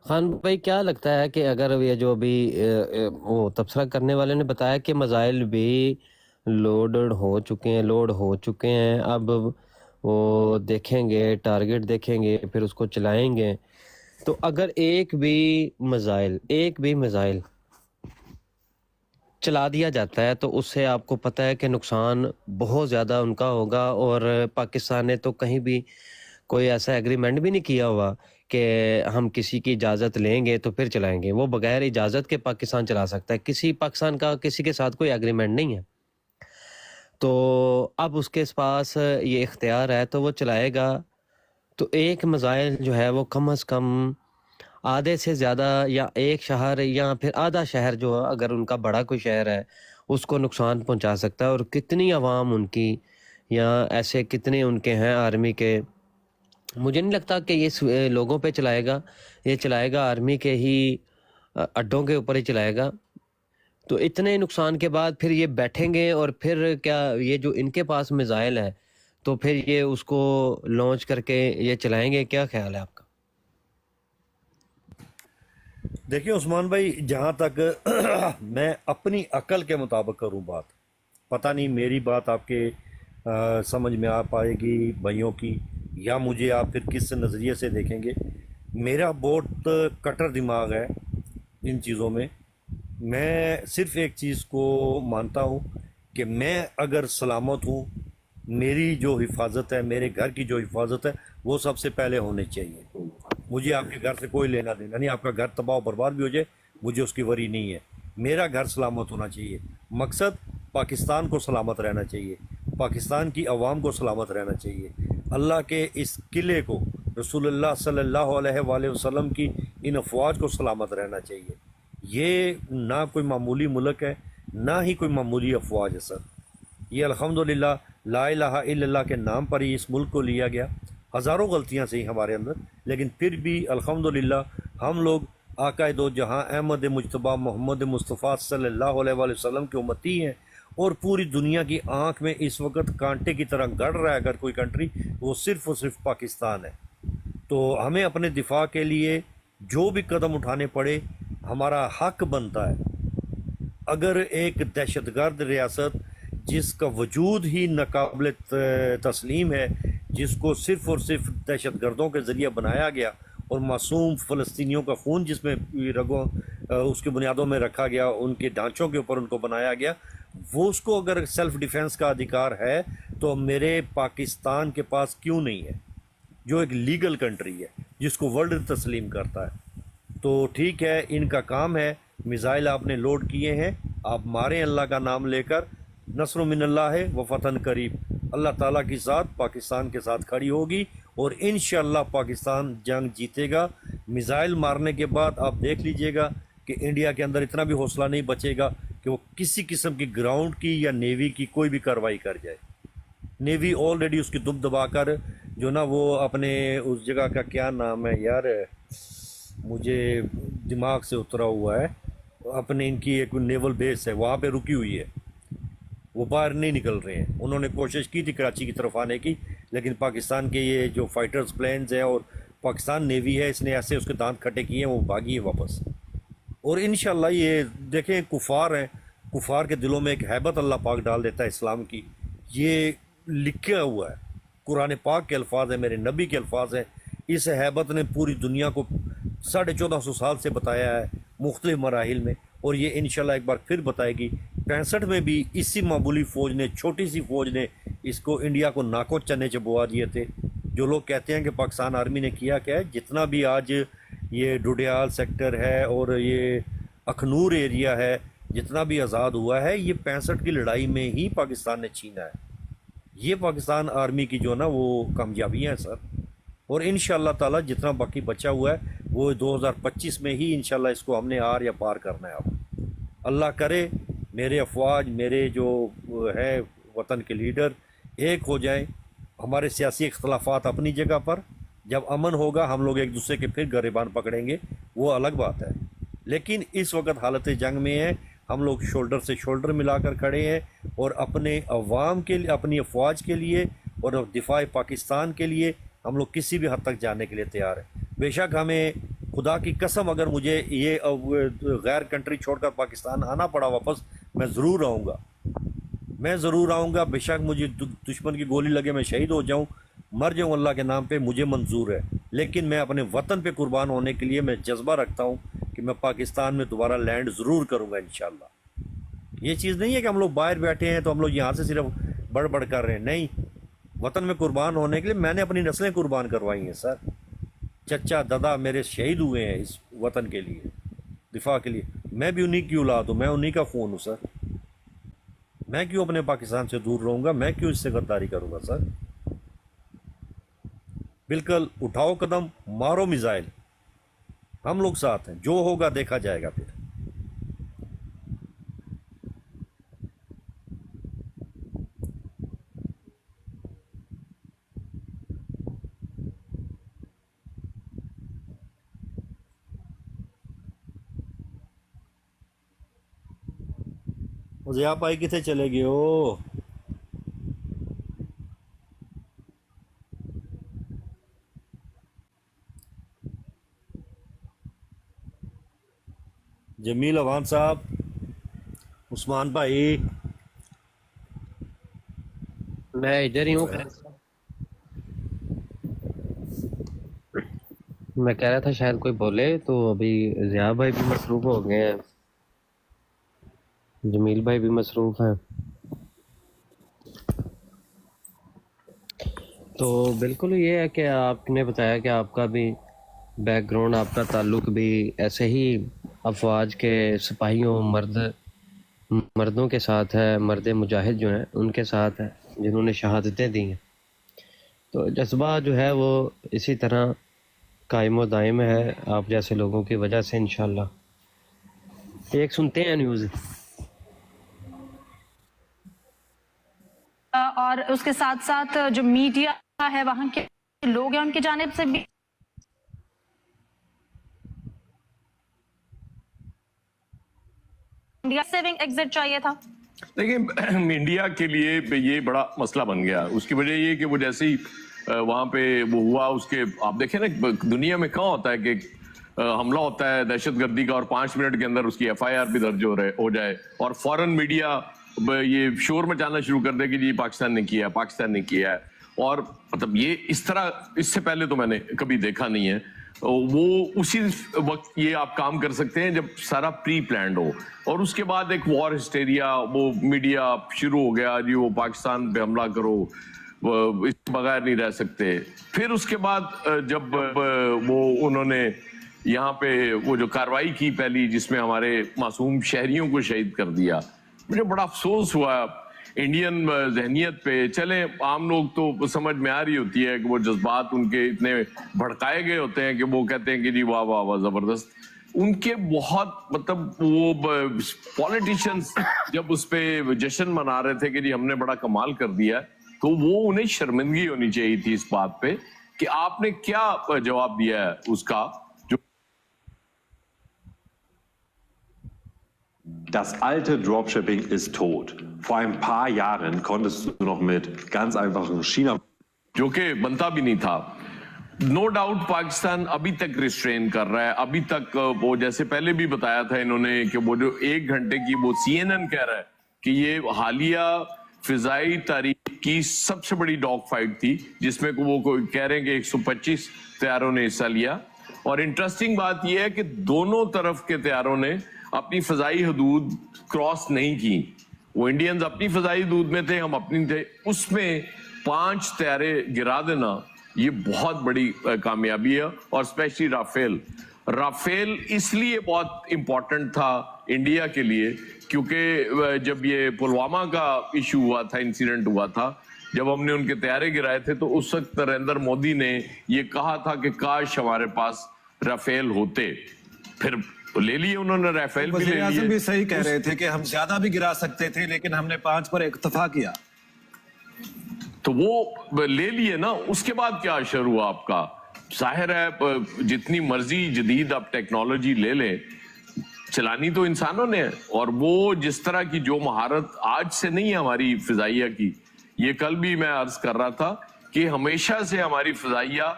خان بھائی, کیا لگتا ہے کہ اگر یہ جو ابھی وہ تبصرہ کرنے والے نے بتایا کہ میزائل بھی لوڈ ہو چکے ہیں, اب وہ دیکھیں گے, ٹارگٹ دیکھیں گے, پھر اس کو چلائیں گے, تو اگر ایک بھی میزائل چلا دیا جاتا ہے تو اس سے آپ کو پتہ ہے کہ نقصان بہت زیادہ ان کا ہوگا. اور پاکستان نے تو کہیں بھی کوئی ایسا ایگریمنٹ بھی نہیں کیا ہوا کہ ہم کسی کی اجازت لیں گے تو پھر چلائیں گے. وہ بغیر اجازت کے پاکستان چلا سکتا ہے. پاکستان کا کسی کے ساتھ کوئی ایگریمنٹ نہیں ہے. تو اب اس کے پاس یہ اختیار ہے تو وہ چلائے گا. تو ایک میزائل جو ہے وہ کم از کم آدھے سے زیادہ, یا ایک شہر یا پھر آدھا شہر جو اگر ان کا بڑا کوئی شہر ہے اس کو نقصان پہنچا سکتا ہے. اور کتنی عوام ان کی, یا ایسے کتنے ان کے ہیں آرمی کے. مجھے نہیں لگتا کہ یہ لوگوں پہ چلائے گا, یہ چلائے گا آرمی کے ہی اڈوں کے اوپر ہی چلائے گا. تو اتنے نقصان کے بعد پھر یہ بیٹھیں گے, اور پھر کیا یہ جو ان کے پاس میزائل ہے تو پھر یہ اس کو لانچ کر کے یہ چلائیں گے؟ کیا خیال ہے آپ کا؟ دیکھیں عثمان بھائی, جہاں تک میں اپنی عقل کے مطابق کروں بات, پتہ نہیں میری بات آپ کے سمجھ میں آ پائے گی بھائیوں کی, یا مجھے آپ پھر کس نظریے سے دیکھیں گے. میرا بہت کٹر دماغ ہے ان چیزوں میں. میں صرف ایک چیز کو مانتا ہوں کہ میں اگر سلامت ہوں, میری جو حفاظت ہے, میرے گھر کی جو حفاظت ہے, وہ سب سے پہلے ہونی چاہیے. مجھے آپ کے گھر سے کوئی لینا دینا نہیں. آپ کا گھر تباہ و برباد بھی ہو جائے مجھے اس کی وری نہیں ہے. میرا گھر سلامت ہونا چاہیے. مقصد پاکستان کو سلامت رہنا چاہیے, پاکستان کی عوام کو سلامت رہنا چاہیے. اللہ کے اس قلعے کو, رسول اللہ صلی اللہ علیہ وآلہ وسلم کی ان افواج کو سلامت رہنا چاہیے. یہ نہ کوئی معمولی ملک ہے, نہ ہی کوئی معمولی افواج ہے سر. یہ الحمدللہ لا الہ الا اللہ کے نام پر ہی اس ملک کو لیا گیا. ہزاروں غلطیاں سے ہی ہمارے اندر, لیکن پھر بھی الحمدللہ ہم لوگ آقا دو جہاں احمد مجتبیٰ محمد مصطفیٰ صلی اللہ علیہ وآلہ وسلم کے امتی ہیں. اور پوری دنیا کی آنکھ میں اس وقت کانٹے کی طرح گڑ رہا ہے اگر کوئی کنٹری, وہ صرف اور صرف پاکستان ہے. تو ہمیں اپنے دفاع کے لیے جو بھی قدم اٹھانے پڑے ہمارا حق بنتا ہے. اگر ایک دہشت گرد ریاست جس کا وجود ہی ناقابل تسلیم ہے, جس کو صرف اور صرف دہشت گردوں کے ذریعے بنایا گیا, اور معصوم فلسطینیوں کا خون جس میں رگوں اس کے بنیادوں میں رکھا گیا, ان کے ڈھانچوں کے اوپر ان کو بنایا گیا, وہ اس کو اگر سیلف ڈیفنس کا ادھیکار ہے تو میرے پاکستان کے پاس کیوں نہیں ہے, جو ایک لیگل کنٹری ہے جس کو ورلڈ تسلیم کرتا ہے. تو ٹھیک ہے, ان کا کام ہے, میزائل آپ نے لوڈ کیے ہیں, آپ ماریں اللہ کا نام لے کر. نصر من اللہ ہے و فتح قریب. اللہ تعالیٰ کی ذات پاکستان کے ساتھ کھڑی ہوگی اور انشاءاللہ پاکستان جنگ جیتے گا. میزائل مارنے کے بعد آپ دیکھ لیجئے گا کہ انڈیا کے اندر اتنا بھی حوصلہ نہیں بچے گا कि वो किसी किस्म की ग्राउंड की या नेवी की कोई भी कार्रवाई कर जाए। नेवी ऑलरेडी उसकी दुब दबा कर जो ना वो अपने उस जगह का क्या नाम है यार, मुझे दिमाग से उतरा हुआ है, अपने इनकी एक नेवल बेस है वहाँ पे रुकी हुई है, वो बाहर नहीं निकल रहे हैं। उन्होंने कोशिश की थी कराची की तरफ आने की, लेकिन पाकिस्तान के ये जो फाइटर्स प्लेन्स हैं और पाकिस्तान नेवी है, इसने ऐसे उसके दांत खट्टे किए हैं, वो भागी है वापस। और इंशाल्लाह ये देखें, कुफार हैं, कुफार के दिलों में एक हैबत अल्लाह पाक डाल देता है इस्लाम की। ये लिखा हुआ है, कुरान पाक के अल्फाज है, मेरे नबी के अल्फाज हैं। इस हैबत ने पूरी दुनिया को 1450 साल से बताया है मुख्तलिफ मराहिल में, और ये इंशाल्लाह एक बार फिर बताएगी। 65 में भी इसी मामूली फ़ौज ने, छोटी सी फ़ौज ने इसको इंडिया को नाको चने चबवा दिए थे। जो लोग कहते हैं कि पाकिस्तान आर्मी ने किया क्या है, जितना भी आज ये डुडियाल सेक्टर है और ये अखनूर एरिया है, जितना भी आज़ाद हुआ है, ये 65 की लड़ाई में ही पाकिस्तान ने छीना है। ये पाकिस्तान आर्मी की जो ना वो कामयाबियाँ हैं सर। और इंशाअल्लाह ताला जितना बाकी बचा हुआ है वो 2025 में ही इंशाअल्लाह इसको हमने आर या पार करना है। अब अल्लाह करे मेरे अफवाज, मेरे जो है वतन के लीडर एक हो जाएं। हमारे सियासी इख्तलाफात अपनी जगह पर, जब अमन होगा हम लोग एक दूसरे के फिर गिरबान पकड़ेंगे, वो अलग बात है। लेकिन इस वक्त हालत जंग में है, हम लोग शोल्डर से शोल्डर मिलाकर खड़े हैं और अपने अवाम के लिए, अपनी अफवाज के लिए और दिफाए पाकिस्तान के लिए हम लोग किसी भी हद तक जाने के लिए तैयार हैं। बेशक हमें खुदा की कसम अगर मुझे ये गैर कंट्री छोड़कर पाकिस्तान आना पड़ा वापस, मैं ज़रूर आऊँगा, मैं ज़रूर आऊँगा। बेशक मुझे दुश्मन की गोली लगे, मैं शहीद हो जाऊँ, मर जाऊँ, अल्लाह के नाम पे मुझे मंजूर है। लेकिन मैं अपने वतन पे कुर्बान होने के लिए मैं जज्बा रखता हूँ कि मैं पाकिस्तान में दोबारा लैंड ज़रूर करूँगा इंशाल्लाह। ये चीज़ नहीं है कि हम लोग बाहर बैठे हैं तो हम लोग यहाँ से सिर्फ बड़ कर रहे हैं, नहीं। वतन में कुर्बान होने के लिए मैंने अपनी नस्लें कुर्बान करवाई हैं सर। चचा दादा मेरे शहीद हुए हैं इस वतन के लिए, दिफा के लिए। मैं भी उन्हीं की औलाद हूँ, मैं उन्हीं का खून हूँ सर। मैं क्यों अपने पाकिस्तान से दूर रहूँगा, मैं क्यों इससे गद्दारी करूँगा सर। बिल्कुल उठाओ कदम, मारो मिसाइल, हम लोग साथ हैं, जो होगा देखा जाएगा फिर। मुझे आप आई कितने चले गए हो? जमील अवान साहब, उस्मान भाई, मैं इधर ही हूँ। मैं कह रहा था शायद कोई बोले, तो अभी ज़िया भाई भी मसरूफ हो गए हैं, जमील भाई भी मसरूफ हैं। तो बिल्कुल ये है कि आपने बताया कि आपका भी बैकग्राउंड, आपका ताल्लुक भी ऐसे ही अफवाज के सिपाहियों, मर्दों के साथ है, मर्द मुजाहिद जो हैं उनके साथ है, जिन्होंने शहादतें दी हैं। तो जज्बा जो है वो इसी तरह कायम व दायम है आप जैसे लोगों की वजह से इंशाल्लाह। एक सुनते हैं न्यूज़। और उसके साथ साथ जो मीडिया है, वहां के लोग हैं, उनकी जानिब से भी इंडिया सेविंग एग्जिट चाहिए था। देखिए, इंडिया के लिए ये बड़ा मसला बन गया। उसकी वजह ये कि वो जैसे ही वहां पे वो हुआ, उसके आप देखें ना, दुनिया में कहाँ होता है कि हमला होता है दहशतगर्दी का और 5 मिनट के अंदर उसकी FIR भी दर्ज हो जाए और फौरन मीडिया ये शोर मचाना शुरू कर दे कि जी पाकिस्तान ने किया, पाकिस्तान ने किया है। और मतलब ये इस तरह इससे पहले तो मैंने कभी देखा नहीं है। वो उसी वक्त ये आप काम कर सकते हैं जब सारा प्री प्लान्ड हो, और उसके बाद एक वॉर हिस्टेरिया, वो मीडिया शुरू हो गया जी वो पाकिस्तान पे हमला करो, इस बगैर नहीं रह सकते। फिर उसके बाद जब वो उन्होंने यहाँ पे वो जो कार्रवाई की पहली, जिसमें हमारे मासूम शहरियों को शहीद कर दिया, मुझे बड़ा अफसोस हुआ इंडियन जहनियत पे। चले आम लोग तो समझ में आ रही होती है कि वो जज्बात उनके इतने भड़काए गए होते हैं कि वो कहते हैं कि जी वाह वाह वाह जबरदस्त, उनके बहुत मतलब वो पॉलिटिशियंस जब उस पे जश्न मना रहे थे कि जी हमने बड़ा कमाल कर दिया, तो वो उन्हें शर्मिंदगी होनी चाहिए थी इस बात पे कि आपने क्या जवाब दिया है उसका। Das alte Dropshipping ist tot. Vor ein paar Jahren konntest du noch mit ganz einfachen China, जो कि बनता भी नहीं था। नो डाउट पाकिस्तान अभी तक रिस्ट्रेन कर रहा है, अभी तक वो जैसे पहले भी बताया था इन्होंने कि वो जो 1 घंटे की वो CNN कह रहा है कि ये हालिया फिजाई तारीख की सबसे बड़ी डॉग फाइट थी, जिसमें वो कह रहे हैं कि 125 तैयारों ने हिस्सा लिया। और इंटरेस्टिंग बात यह है कि दोनों तरफ के तैयारों ने अपनी फजाई हदूद क्रॉस नहीं की। वो इंडियंस अपनी फजाई हदूद में थे, हम अपनी थे। उसमें 5 तैयारे गिरा देना ये बहुत बड़ी कामयाबी है। और स्पेशली राफेल इसलिए बहुत इंपॉर्टेंट था इंडिया के लिए क्योंकि जब ये पुलवामा का इशू हुआ था, इंसिडेंट हुआ था, जब हमने उनके तैयारे गिराए थे, तो उस वक्त नरेंद्र मोदी ने ये कहा था कि काश हमारे पास राफेल होते। फिर ले लिए उन्होंने, राफेल भी ले लिए। भी सही कह रहे थे कि हम ज्यादा भी गिरा सकते थे, लेकिन हमने 5 पर इत्तेफाक किया, तो वो ले लिए ना। उसके बाद क्या असर हुआ आपका? जाहिर है जितनी मर्जी जदीद आप टेक्नोलॉजी ले लें, चलानी तो इंसानों ने है। और वो जिस तरह की जो महारत आज से नहीं है हमारी फिजाइया की, ये कल भी मैं अर्ज कर रहा था कि हमेशा से हमारी फिजाइया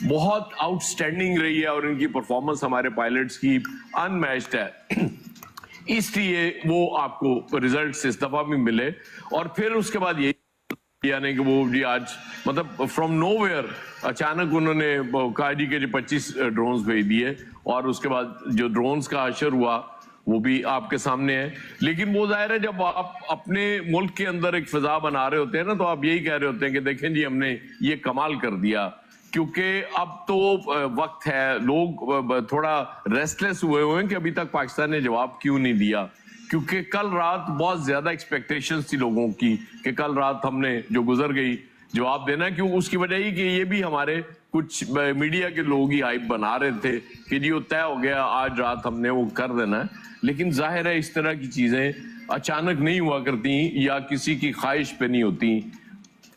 बहुत आउटस्टैंडिंग रही है और इनकी परफॉर्मेंस हमारे पायलट्स की अनमैच्ड है। इसलिए वो आपको रिजल्ट्स इस दफा भी मिले। और फिर उसके बाद ये यानी कि वो जी आज मतलब फ्रॉम नोवेयर अचानक उन्होंने कहा जी के 25 ड्रोन्स भेज दिए। और उसके बाद जो ड्रोन्स का असर हुआ वो भी आपके सामने है। लेकिन वो जाहिर है जब आप अपने मुल्क के अंदर एक फिजा बना रहे होते हैं ना, तो आप यही कह रहे होते हैं कि देखें जी हमने ये कमाल कर दिया। क्योंकि अब तो वक्त है, लोग थोड़ा रेस्टलेस हुए हैं कि अभी तक पाकिस्तान ने जवाब क्यों नहीं दिया। क्योंकि कल रात बहुत ज्यादा एक्सपेक्टेशंस थी लोगों की कि कल रात हमने जो गुजर गई जवाब देना। क्यों? उसकी वजह ही कि ये भी हमारे कुछ मीडिया के लोग ही हाइप बना रहे थे कि जी वो तय हो गया, आज रात हमने वो कर देना है। लेकिन जाहिर है इस तरह की चीजें अचानक नहीं हुआ करती या किसी की ख्वाहिश पे नहीं होती।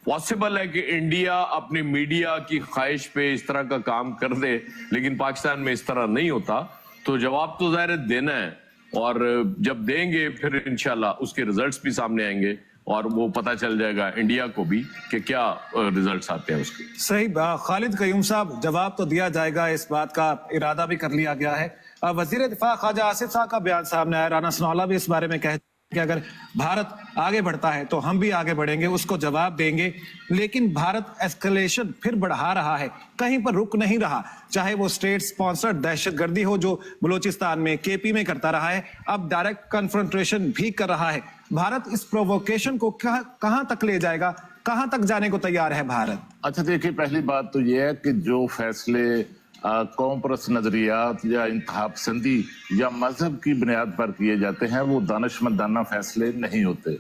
पॉसिबल है कि इंडिया अपने मीडिया की ख्वाहिश पे इस तरह का काम कर दे, लेकिन पाकिस्तान में इस तरह नहीं होता। तो जवाब तो जाहिर देना है, और जब देंगे फिर इंशाल्लाह उसके रिजल्ट्स भी सामने आएंगे और वो पता चल जाएगा इंडिया को भी कि क्या रिजल्ट्स आते हैं उसके। सही। खालिद कयूम साहब, जवाब तो दिया जाएगा, इस बात का इरादा भी कर लिया गया है। वजीर दिफा ख्वाजा आसिफ साहब का बयान सामने आया, राना सनाउल्लाह भी इस बारे में कहते कि अगर भारत आगे बढ़ता है तो हम भी आगे बढ़ेंगे, उसको जवाब देंगे। लेकिन भारत एस्केलेशन फिर बढ़ा रहा है, कहीं पर रुक नहीं रहा। चाहे वो स्टेट स्पॉन्सर्ड दहशतगर्दी हो जो बलूचिस्तान में, केपी में करता रहा है, अब डायरेक्ट कन्फ्रंटेशन भी कर रहा है। भारत इस प्रोवोकेशन को कहां तक ले जाएगा, कहां तक जाने को तैयार है भारत? अच्छा देखिए, पहली बात तो यह है कि जो फैसले कौम परस्त नजरियात या इंतहा पसंदी या मजहब की बुनियाद पर किए जाते हैं वो दानिशमंदाना फैसले नहीं होते।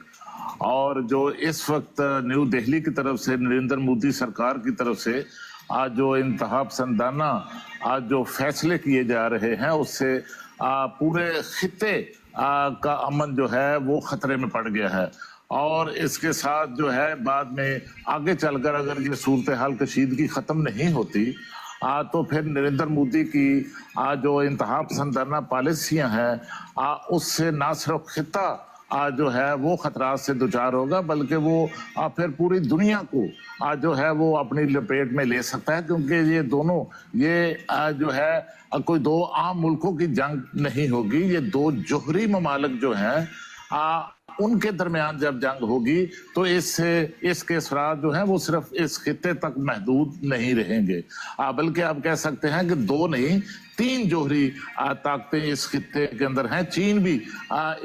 और जो इस वक्त न्यू दिल्ली की तरफ से, नरेंद्र मोदी सरकार की तरफ से आज जो इंतहा पसंदाना आज जो फैसले किए जा रहे हैं, उससे पूरे खित्ते का अमन जो है वो खतरे में पड़ गया है। और इसके साथ जो है बाद में आगे चलकर अगर ये सूरत हाल कशीदगी ख़त्म नहीं होती तो फिर नरेंद्र मोदी की जो इंतहा पसंदाना पॉलिसियां हैं उससे ना सिर्फ खिता जो है वो खतरात से दुचार होगा, बल्कि वो फिर पूरी दुनिया को जो है वो अपनी लपेट में ले सकता है। क्योंकि ये दोनों जो है कोई दो आम मुल्कों की जंग नहीं होगी, ये दो जोहरी ममालिक जो हैं उनके दरमियान जब जंग होगी तो इसके असरात जो हैं वो सिर्फ इस खित्ते तक महदूद नहीं रहेंगे, बल्कि आप कह सकते हैं कि 2 नहीं 3 जोहरी ताकतें इस खित्ते के अंदर हैं। चीन भी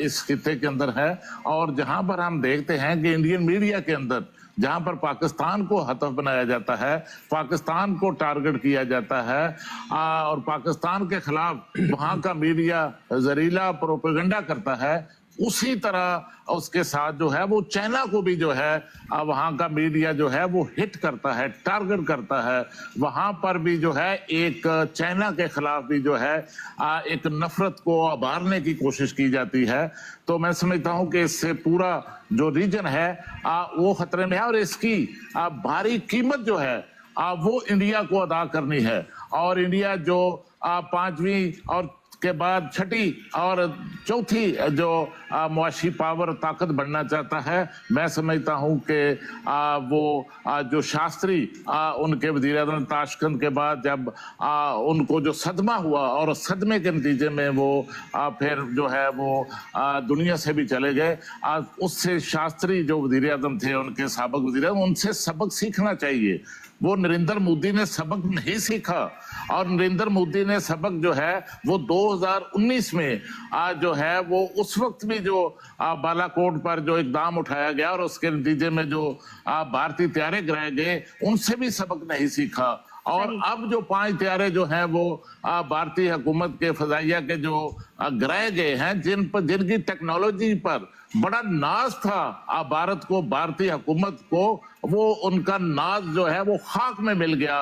इस खित्ते के अंदर है। और जहां पर हम देखते हैं कि इंडियन मीडिया के अंदर जहां पर पाकिस्तान को हदफ बनाया जाता है, पाकिस्तान को टारगेट किया जाता है और पाकिस्तान के खिलाफ वहां का मीडिया जहरीला प्रोपेगेंडा करता है, उसी तरह उसके साथ जो है वो चाइना को भी जो है वहाँ का मीडिया जो है वो हिट करता है, टारगेट करता है। वहाँ पर भी जो है एक चाइना के खिलाफ भी जो है एक नफरत को उभारने की कोशिश की जाती है। तो मैं समझता हूँ कि इससे पूरा जो रीजन है वो खतरे में है, और इसकी भारी कीमत जो है वो इंडिया को अदा करनी है। और इंडिया जो 5वीं और के बाद छठी और चौथी जो मुआशी पावर ताकत बनना चाहता है, मैं समझता हूं कि वो जो शास्त्री उनके वज़ीर आज़म ताशकंद के बाद जब उनको जो सदमा हुआ और सदमे के नतीजे में वो फिर जो है वो दुनिया से भी चले गए, उससे शास्त्री जो वज़ीर आज़म थे, उनके साबिक वज़ीर आज़म, उनसे सबक सीखना चाहिए। वो नरेंद्र मोदी ने सबक नहीं सीखा, और नरेंद्र मोदी ने सबक जो है वो 2019 में जो है वो उस वक्त भी जो बालाकोट पर जो इकदाम उठाया गया और उसके नतीजे में जो भारतीय तैयारे गिराए गए, उनसे भी सबक नहीं सीखा। और अब जो 5 तैयारे जो हैं वो भारतीय हुकूमत के फजाइया के जो गिराए गए हैं, जिनकी टेक्नोलॉजी पर बड़ा नाज था भारत को, भारतीय हुकूमत को, वो उनका नाज जो है वो खाक में मिल गया।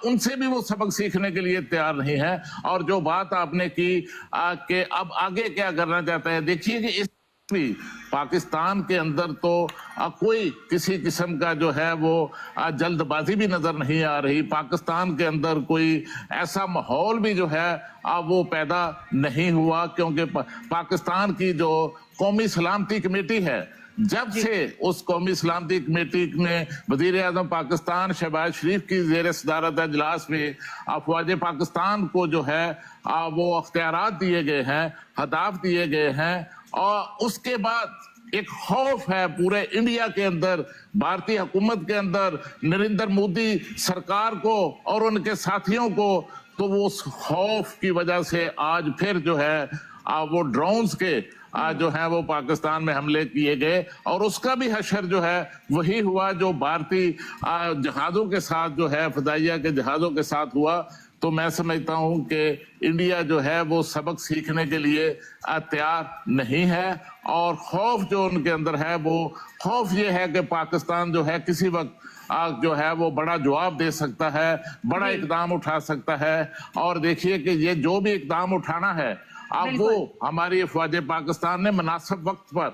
उनसे भी वो सबक सीखने के लिए तैयार नहीं है। और जो बात आपने की कि अब आगे क्या करना चाहते हैं, देखिए कि इस भी पाकिस्तान के अंदर तो कोई किसी किस्म का जो है वो जल्दबाजी भी नजर नहीं आ रही। पाकिस्तान के अंदर कोई ऐसा माहौल भी जो है वो पैदा नहीं हुआ, क्योंकि पाकिस्तान की जो कौमी सलामती कमेटी है, जब से उस कौमी सलामती कमेटी में वजीर आजम पाकिस्तान शहबाज शरीफ की जेर सदारत इजलास में अफवाज पाकिस्तान को जो है वो अख्तियारात दिए गए हैं, हदाफ दिए गए हैं, और उसके बाद एक खौफ है पूरे इंडिया के अंदर, भारतीय हुकूमत के अंदर, नरेंद्र मोदी सरकार को और उनके साथियों को। तो वो उस खौफ की वजह से आज फिर जो है वो ड्रोन्स के जो है वो पाकिस्तान में हमले किए गए, और उसका भी हशर जो है वही हुआ जो भारतीय जहाज़ों के साथ जो है, फदाइया के जहाज़ों के साथ हुआ। तो मैं समझता हूं कि इंडिया जो है वो सबक सीखने के लिए तैयार नहीं है, और खौफ जो उनके अंदर है वो खौफ ये है कि पाकिस्तान जो है किसी वक्त जो है वो बड़ा जवाब दे सकता है, बड़ा इकदाम उठा सकता है। और देखिए कि ये जो भी इकदाम उठाना है वो हमारी अफवाज पाकिस्तान ने मुनासिब वक्त पर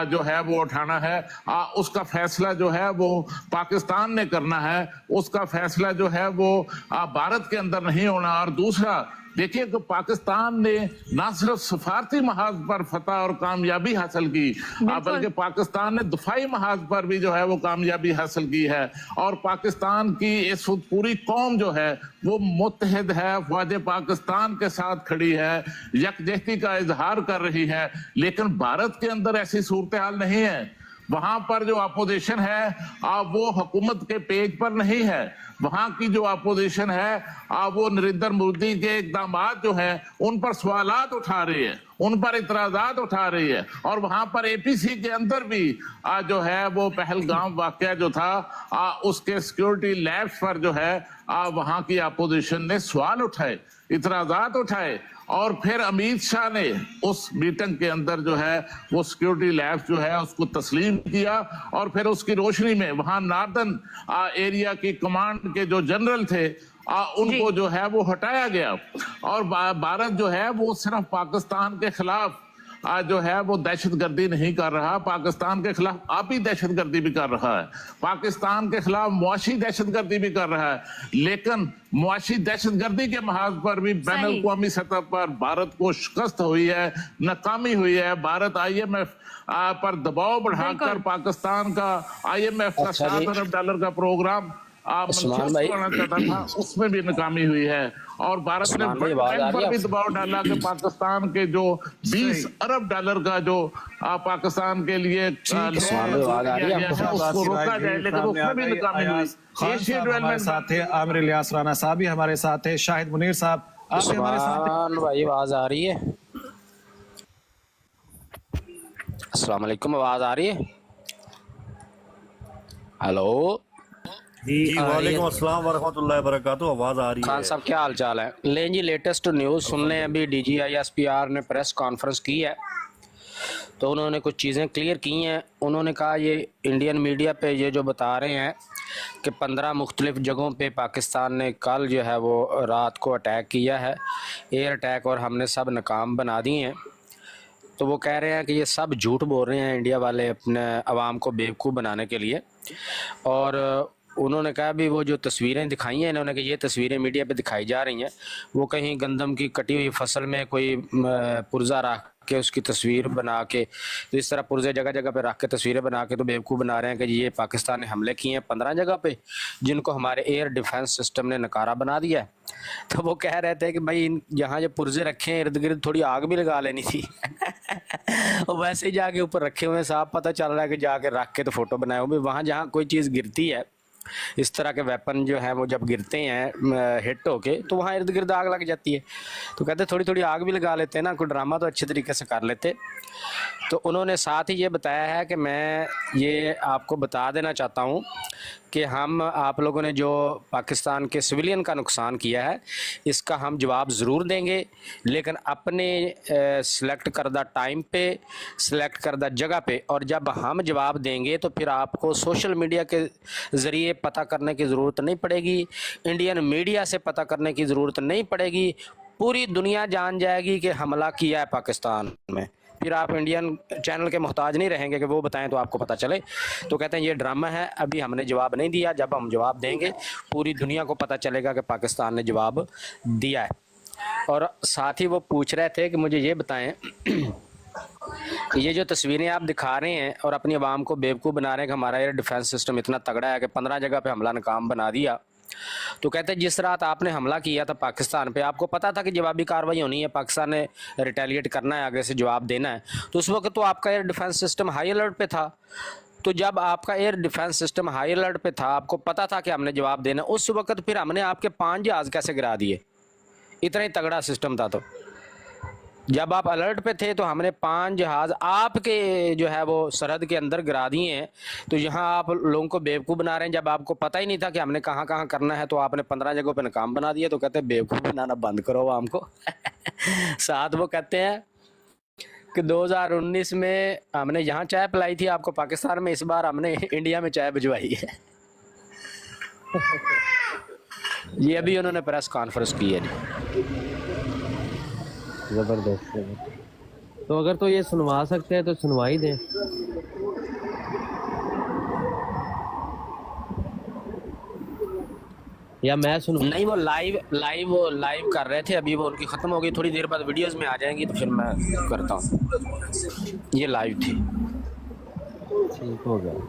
जो है वो उठाना है। उसका फैसला जो है वो पाकिस्तान ने करना है, उसका फैसला जो है वो भारत के अंदर नहीं होना। और दूसरा देखिए कि पाकिस्तान ने ना सिर्फ सफारती महाज पर फतह और कामयाबी हासिल की, बल्कि पाकिस्तान ने दफाई महाज पर भी जो है वो कामयाबी हासिल की है। और पाकिस्तान की इस वक्त पूरी कौम जो है वो मुत्तहिद है, अफवाज पाकिस्तान के साथ खड़ी है, यकजहती का इजहार कर रही है। लेकिन भारत के अंदर ऐसी सूरत हाल नहीं है। वहां पर जो अपोजिशन है वो हुकूमत के पेज पर नहीं है। वहां की जो अपोजिशन है वो नरेंद्र मोदी के इकदाम जो है उन पर सवालात उठा रही है, उन पर इतराजात उठा रही है। और वहां पर एपीसी के अंदर भी जो है वो पहलगाम वाकया जो था उसके सिक्योरिटी लैब्स पर जो है वहां की अपोजिशन ने सवाल उठाए, इतराजात उठाए। और फिर अमित शाह ने उस मीटिंग के अंदर जो है वो सिक्योरिटी लैब्स जो है उसको तस्लीम किया, और फिर उसकी रोशनी में वहां नॉर्दर्न एरिया की कमांड के जो जनरल थे उनको जो है वो हटाया गया। और भारत जो है वो सिर्फ पाकिस्तान के खिलाफ जो है वो दहशतगर्दी नहीं कर रहा, पाकिस्तान के खिलाफ आपी दहशतगर्दी भी कर रहा है, पाकिस्तान के खिलाफ मुआशी दहशतगर्दी भी कर रहा है। लेकिन मुआशी दहशतगर्दी के महाज पर भी बैन अल-अक़वामी सतह पर भारत को शिकस्त हुई है, नाकामी हुई है। भारत IMF पर दबाव बढ़ाकर पाकिस्तान का IMF का $7 अरब का प्रोग्राम चाहता था, उसमें भी नाकामी हुई है। और भारत ने पर भी दबाव डाला कि पाकिस्तान के जो $20 अरब का जो पाकिस्तान के लिए उसको रोका जाए, लेकिन उसमें भी नाकामी हुई। एशिया डेवलपमेंट साथ है आमिर इलियास राना साहब भी हमारे साथ है, शाहिद मुनीर साहब आप भी हमारे साथ हैं। भाई आवाज आ रही है? अस्सलाम वालेकुम, आवाज आ रही है? हेलो जी वालेकुम अस्सलाम वरहमतुल्लाहि वबरकातुहू, आवाज आ रही है? खान साहब क्या हाल चाल है? लें जी लेटेस्ट न्यूज़ सुन लें। अभी DGI SPR ने प्रेस कॉन्फ्रेंस की है, तो उन्होंने कुछ चीज़ें क्लियर की हैं। उन्होंने कहा ये इंडियन मीडिया पे ये जो बता रहे हैं कि 15 मुख्तलिफ जगहों पे पाकिस्तान ने कल जो है वो रात को अटैक किया है, एयर अटैक, और हमने सब नाकाम बना दिए हैं। तो वो कह रहे हैं कि ये सब झूठ बोल रहे हैं इंडिया वाले अपने अवाम को बेवकूफ़ बनाने के लिए। और उन्होंने कहा भी वो जो तस्वीरें दिखाई हैं इन्होंने कि ये तस्वीरें मीडिया पे दिखाई जा रही हैं, वो कहीं गंदम की कटी हुई फसल में कोई पुर्जा रख के उसकी तस्वीर बना के, तो इस तरह पुर्जे जगह जगह पे रख के तस्वीरें बना के तो बेवकूफ़ बना रहे हैं कि ये पाकिस्तान ने हमले किए हैं 15 जगह पे, जिनको हमारे एयर डिफेंस सिस्टम ने नकारा बना दिया है। तो वो कह रहे थे कि भाई यहाँ जो पुर्जे रखे हैं इर्द गिर्द थोड़ी आग भी लगा लेनी थी। और वैसे ही जाके ऊपर रखे हुए हैं, साफ पता चल रहा है कि जाके रख के तो फ़ोटो बनाए हुए। वहाँ जहाँ कोई चीज़ गिरती है, इस तरह के वेपन जो है वो जब गिरते हैं हिट होके, तो वहाँ इर्द गिर्द आग लग जाती है। तो कहते थोड़ी थोड़ी आग भी लगा लेते हैं ना, कोई ड्रामा तो अच्छे तरीके से कर लेते। तो उन्होंने साथ ही ये बताया है कि मैं ये आपको बता देना चाहता हूँ कि हम आप लोगों ने जो पाकिस्तान के सिविलियन का नुकसान किया है इसका हम जवाब ज़रूर देंगे, लेकिन अपने सिलेक्ट करदा टाइम पे, सिलेक्ट करदा जगह पे। और जब हम जवाब देंगे तो फिर आपको सोशल मीडिया के ज़रिए पता करने की ज़रूरत नहीं पड़ेगी, इंडियन मीडिया से पता करने की ज़रूरत नहीं पड़ेगी, पूरी दुनिया जान जाएगी कि हमला किया है पाकिस्तान में। फिर आप इंडियन चैनल के मोहताज नहीं रहेंगे कि वो बताएं तो आपको पता चले। तो कहते हैं ये ड्रामा है, अभी हमने जवाब नहीं दिया, जब हम जवाब देंगे पूरी दुनिया को पता चलेगा कि पाकिस्तान ने जवाब दिया है। और साथ ही वो पूछ रहे थे कि मुझे ये बताएं कि ये जो तस्वीरें आप दिखा रहे हैं और अपनी आवाम को बेवकूफ़ बना रहे हैं कि हमारा एयर डिफेंस सिस्टम इतना तगड़ा है कि 15 जगह पे हमला नाकाम बना दिया। तो कहते हैं जिस रात आपने हमला किया था पाकिस्तान पे, आपको पता था कि जवाबी कार्रवाई होनी है, पाकिस्तान ने रिटेलिएट करना है, आगे से जवाब देना है। तो उस वक्त तो आपका air defence system high alert पे था। तो जब आपका air defence system high alert पे था, आपको पता था कि हमने जवाब देना, उस वक्त फिर हमने आपके 5 जहाज़ कैसे गिरा दिए? इतना ही तगड़ा सिस्टम था। तो जब आप अलर्ट पे थे तो हमने 5 जहाज़ आपके जो है वो सरहद के अंदर गिरा दिए हैं। तो यहाँ आप लोगों को बेवकूफ़ बना रहे हैं, जब आपको पता ही नहीं था कि हमने कहाँ कहाँ करना है, तो आपने 15 जगहों पे नाकाम बना दिया। तो कहते हैं बेवकूफ़ बनाना बंद करो आवाम को। साथ वो कहते हैं कि 2019 में हमने यहाँ चाय पिलाई थी आपको पाकिस्तान में, इस बार हमने इंडिया में चाय भिजवाई है। ये अभी उन्होंने प्रेस कॉन्फ्रेंस की है। ज़बरदस्त। तो अगर तो ये सुनवा सकते हैं तो सुनवा ही दें। या मैं सुन? नहीं, वो लाइव कर रहे थे, अभी वो उनकी ख़त्म हो गई, थोड़ी देर बाद वीडियोस में आ जाएंगी तो फिर मैं करता हूँ। ये लाइव थी। ठीक हो गया।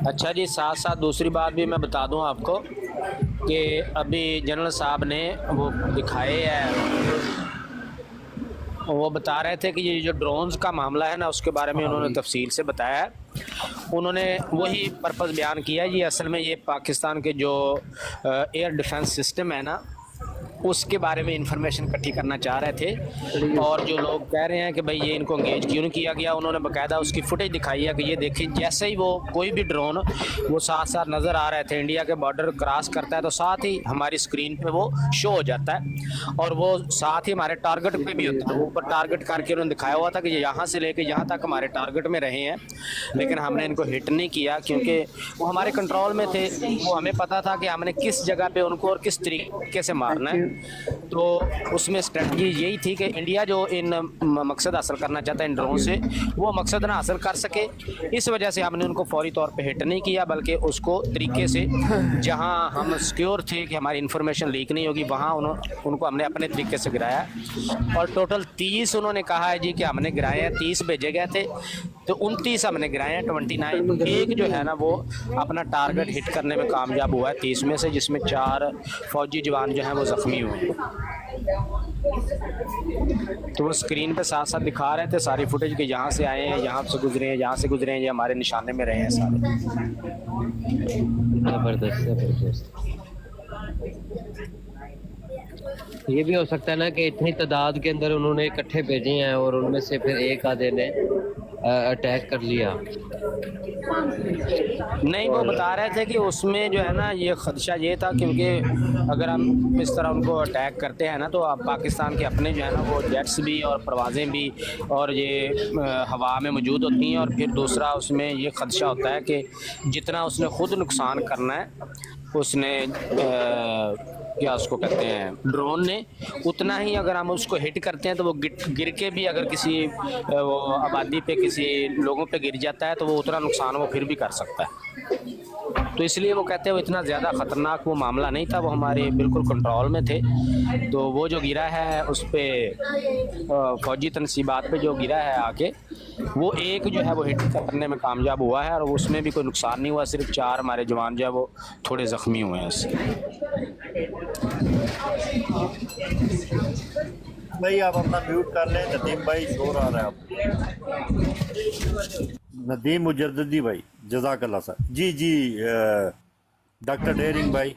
अच्छा जी, साथ साथ दूसरी बात भी मैं बता दूं आपको कि अभी जनरल साहब ने वो दिखाए है, वो बता रहे थे कि ये जो ड्रोन्स का मामला है ना उसके बारे में उन्होंने तफसील से बताया है। उन्होंने वही पर्पस बयान किया है जी। असल में ये पाकिस्तान के जो एयर डिफेंस सिस्टम है ना उसके बारे में इंफॉर्मेशन इकट्ठी करना चाह रहे थे। और जो लोग कह रहे हैं कि भाई ये इनको एंगेज क्यों नहीं किया गया, उन्होंने बाकायदा उसकी फुटेज दिखाई है कि ये देखिए जैसे ही वो कोई भी ड्रोन वो साथ साथ नज़र आ रहे थे, इंडिया के बॉर्डर क्रॉस करता है तो साथ ही हमारी स्क्रीन पे वो शो हो जाता है और वो साथ ही हमारे टारगेट पे भी होता है। वो ऊपर टारगेट करके उन्होंने दिखाया हुआ था कि ये यहाँ से लेके यहाँ तक हमारे टारगेट में रहे हैं, लेकिन हमने इनको हिट नहीं किया क्योंकि वो हमारे कंट्रोल में थे। वो हमें पता था कि हमने किस जगह पे उनको और किस तरीके से मारना है। तो उसमें स्ट्रेटजी यही थी कि इंडिया जो इन मकसद हासिल करना चाहता है इन ड्रोन से, वो मकसद ना हासिल कर सके। इस वजह से हमने उनको फौरी तौर पे हिट नहीं किया, बल्कि उसको तरीके से जहां हम सिक्योर थे कि हमारी इन्फॉर्मेशन लीक नहीं होगी वहां उनको हमने अपने तरीके से गिराया। और टोटल 30 उन्होंने कहा है जी कि हमने गिराए हैं, 30 भेजे गए थे। तो 29 हमने गिराए हैं, 29। एक जो है ना वो अपना टारगेट हिट करने में कामयाब हुआ है 30 में से, जिसमें 4 फौजी जवान जो हैं वो जख्मी हुए हैं। तो वो स्क्रीन पे साथ साथ दिखा रहे थे सारी फुटेज कि यहाँ से आए हैं, यहाँ से गुजरे हैं, यहाँ से गुजरे हैं, ये हमारे निशाने में रहे हैं सारे। जबरदस्त जबरदस्त। ये भी हो सकता है ना कि इतनी तादाद के अंदर उन्होंने इकट्ठे भेजे हैं और उनमें से फिर एक आधे ने अटैक कर लिया। नहीं, वो बता रहे थे कि उसमें जो है ना ये खदशा ये था, क्योंकि अगर हम इस तरह उनको अटैक करते हैं ना तो अब पाकिस्तान के अपने जो है ना वो जेट्स भी और परवाज़ें भी और ये हवा में मौजूद होती हैं, और फिर दूसरा उसमें ये खदशा होता है कि जितना उसने ख़ुद नुकसान करना है उसने क्या उसको कहते हैं ड्रोन ने, उतना ही अगर हम उसको हिट करते हैं तो वो गिर के भी अगर किसी वो आबादी पे किसी लोगों पे गिर जाता है तो वो उतना नुकसान वो फिर भी कर सकता है। तो इसलिए वो कहते हैं वो इतना ज़्यादा ख़तरनाक वो मामला नहीं था, वो हमारे बिल्कुल कंट्रोल में थे। तो वो जो गिरा है उस पर फौजी तनसीबात पे जो गिरा है आके, वो एक जो है वो हिट करने में कामयाब हुआ है और उसमें भी कोई नुकसान नहीं हुआ, सिर्फ 4 हमारे जवान जो है वो थोड़े ज़ख्मी हुए हैं उससे। भाई आप अपना म्यूट कर लें, नदीम भाई शोर आ रहा है आप। नदीम मुजद्दी भाई जज़ाकल्लाह सर। जी जी डॉक्टर डेरिंग भाई।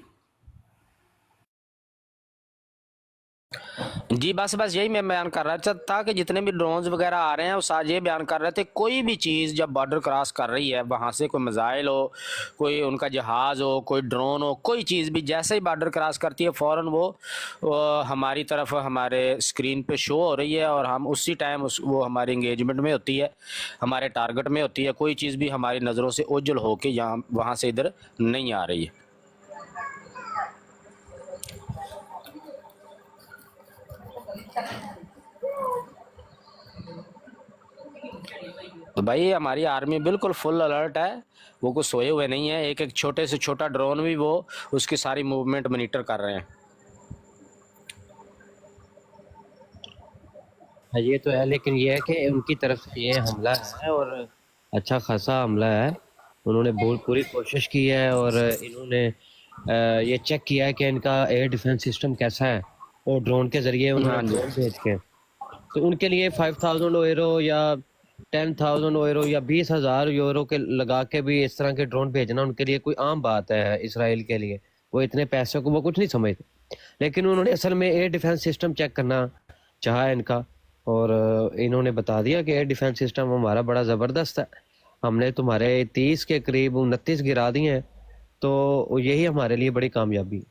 जी बस यही मैं बयान कर रहा था कि जितने भी ड्रोन्स वगैरह आ रहे हैं वो साथ ये बयान कर रहे थे, कोई भी चीज़ जब बॉर्डर क्रॉस कर रही है वहाँ से, कोई मिसाइल हो, कोई उनका जहाज़ हो, कोई ड्रोन हो, कोई चीज़ भी जैसे ही बॉर्डर क्रॉस करती है फ़ौरन वो हमारी तरफ हमारे स्क्रीन पे शो हो रही है और हम उसी टाइम वो हमारी इंगेजमेंट में होती है, हमारे टारगेट में होती है। कोई चीज़ भी हमारी नज़रों से ओझल हो के यहाँ वहाँ से इधर नहीं आ रही है। तो भाई हमारी आर्मी बिल्कुल फुल अलर्ट है, वो कुछ सोए हुए नहीं है। एक एक छोटे से छोटा ड्रोन भी वो उसकी सारी मूवमेंट मॉनिटर कर रहे हैं। ये तो है, लेकिन ये है कि उनकी तरफ से ये हमला है और अच्छा खासा हमला है। उन्होंने पूरी कोशिश की है और इन्होंने ये चेक किया है कि इनका एयर डिफेंस सिस्टम कैसा है और ड्रोन के ज़रिए उन्होंने ड्रोन भेज के, तो उनके लिए 5000 यूरो या 10,000 यूरो या 20,000 यूरो के लगा के भी इस तरह के ड्रोन भेजना उनके लिए कोई आम बात है। इसराइल के लिए वो इतने पैसों को वो कुछ नहीं समझते, लेकिन उन्होंने असल में एयर डिफेंस सिस्टम चेक करना चाहा इनका और इन्होंने बता दिया कि एयर डिफेंस सिस्टम हमारा बड़ा ज़बरदस्त है, हमने तुम्हारे 30 के करीब 29 गिरा दिए हैं, तो यही हमारे लिए बड़ी कामयाबी।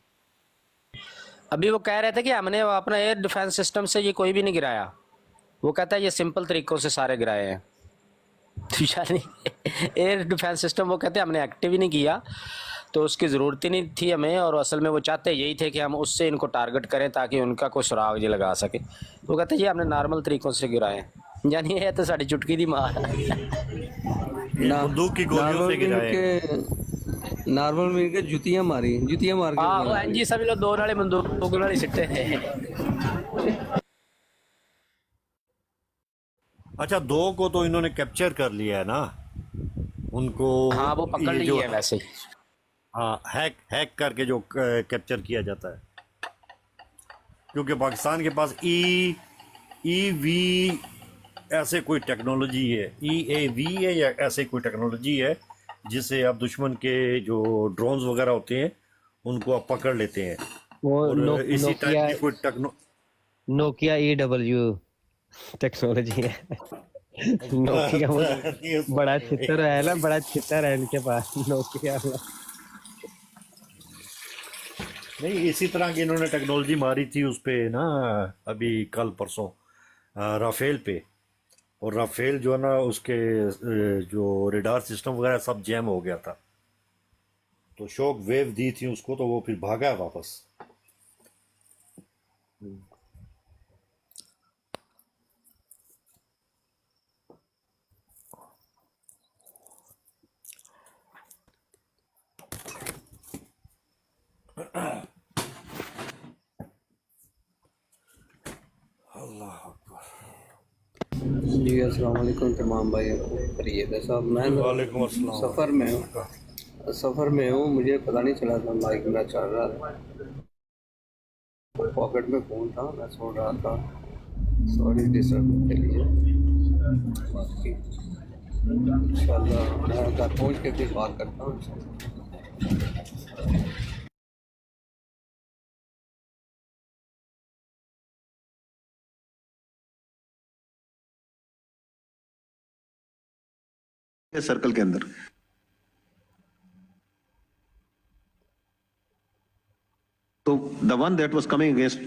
अभी वो कह रहे थे कि हमने अपना एयर डिफेंस सिस्टम से ये कोई भी नहीं गिराया, वो कहता है ये सिंपल तरीक़ों से सारे गिराए हैं। तो यानी एयर डिफेंस सिस्टम वो कहते हैं हमने एक्टिव ही नहीं किया, तो उसकी ज़रूरत ही नहीं थी हमें, और असल में वो चाहते यही थे कि हम उससे इनको टारगेट करें ताकि उनका कोई सुराग जी लगा सके। वो कहते हैं ये हमने नॉर्मल तरीक़ों से गिराए हैं, यानी ये तो साड़ी चुटकी दी मार बंदूक की गोलियों से गिराए, नॉर्मल मिल के जुतियां मार के। हाँ वो एनजी सभी लोग दो नाले बंदूक नाले सिट्टे थे। अच्छा, 2 को तो इन्होंने कैप्चर कर लिया है ना उनको। हाँ वो पकड़ ली है वैसे ही। हाँ हैक करके जो कैप्चर किया जाता है, क्योंकि पाकिस्तान के पास EAV ऐसे कोई टेक्नोलॉजी है, EAV है या ऐसे कोई टेक्नोलॉजी है जिससे आप दुश्मन के जो ड्रोन्स वगैरह होते हैं उनको आप पकड़ लेते हैं। वो और इसी टाइप की कोई नोकिया EW टेक्नोलॉजी है। नोकिया बड़ा छितर है ना, बड़ा छितर है इनके पास नोकिया। नहीं, इसी तरह की इन्होंने टेक्नोलॉजी मारी थी उस पे ना अभी कल परसों राफेल पे, और राफेल जो है ना उसके जो रेडार सिस्टम वगैरह सब जैम हो गया था, तो शॉक वेव दी थी उसको, तो वो फिर भागा वापस। जी अस्सलाम वालेकुम तमाम भाई खैरियत है साहब। मैं वालेकुम अस्सलाम। सफ़र में हूँ, मुझे पता नहीं चला था माइक में चल रहा था, पॉकेट में फ़ोन था, मैं सो रहा था। सॉरी डिस्टर्ब के लिए। बाकी इंशाल्लाह मैं घर पहुँच के फिर बात करता हूँ। सर्कल के अंदर तो the one that was coming against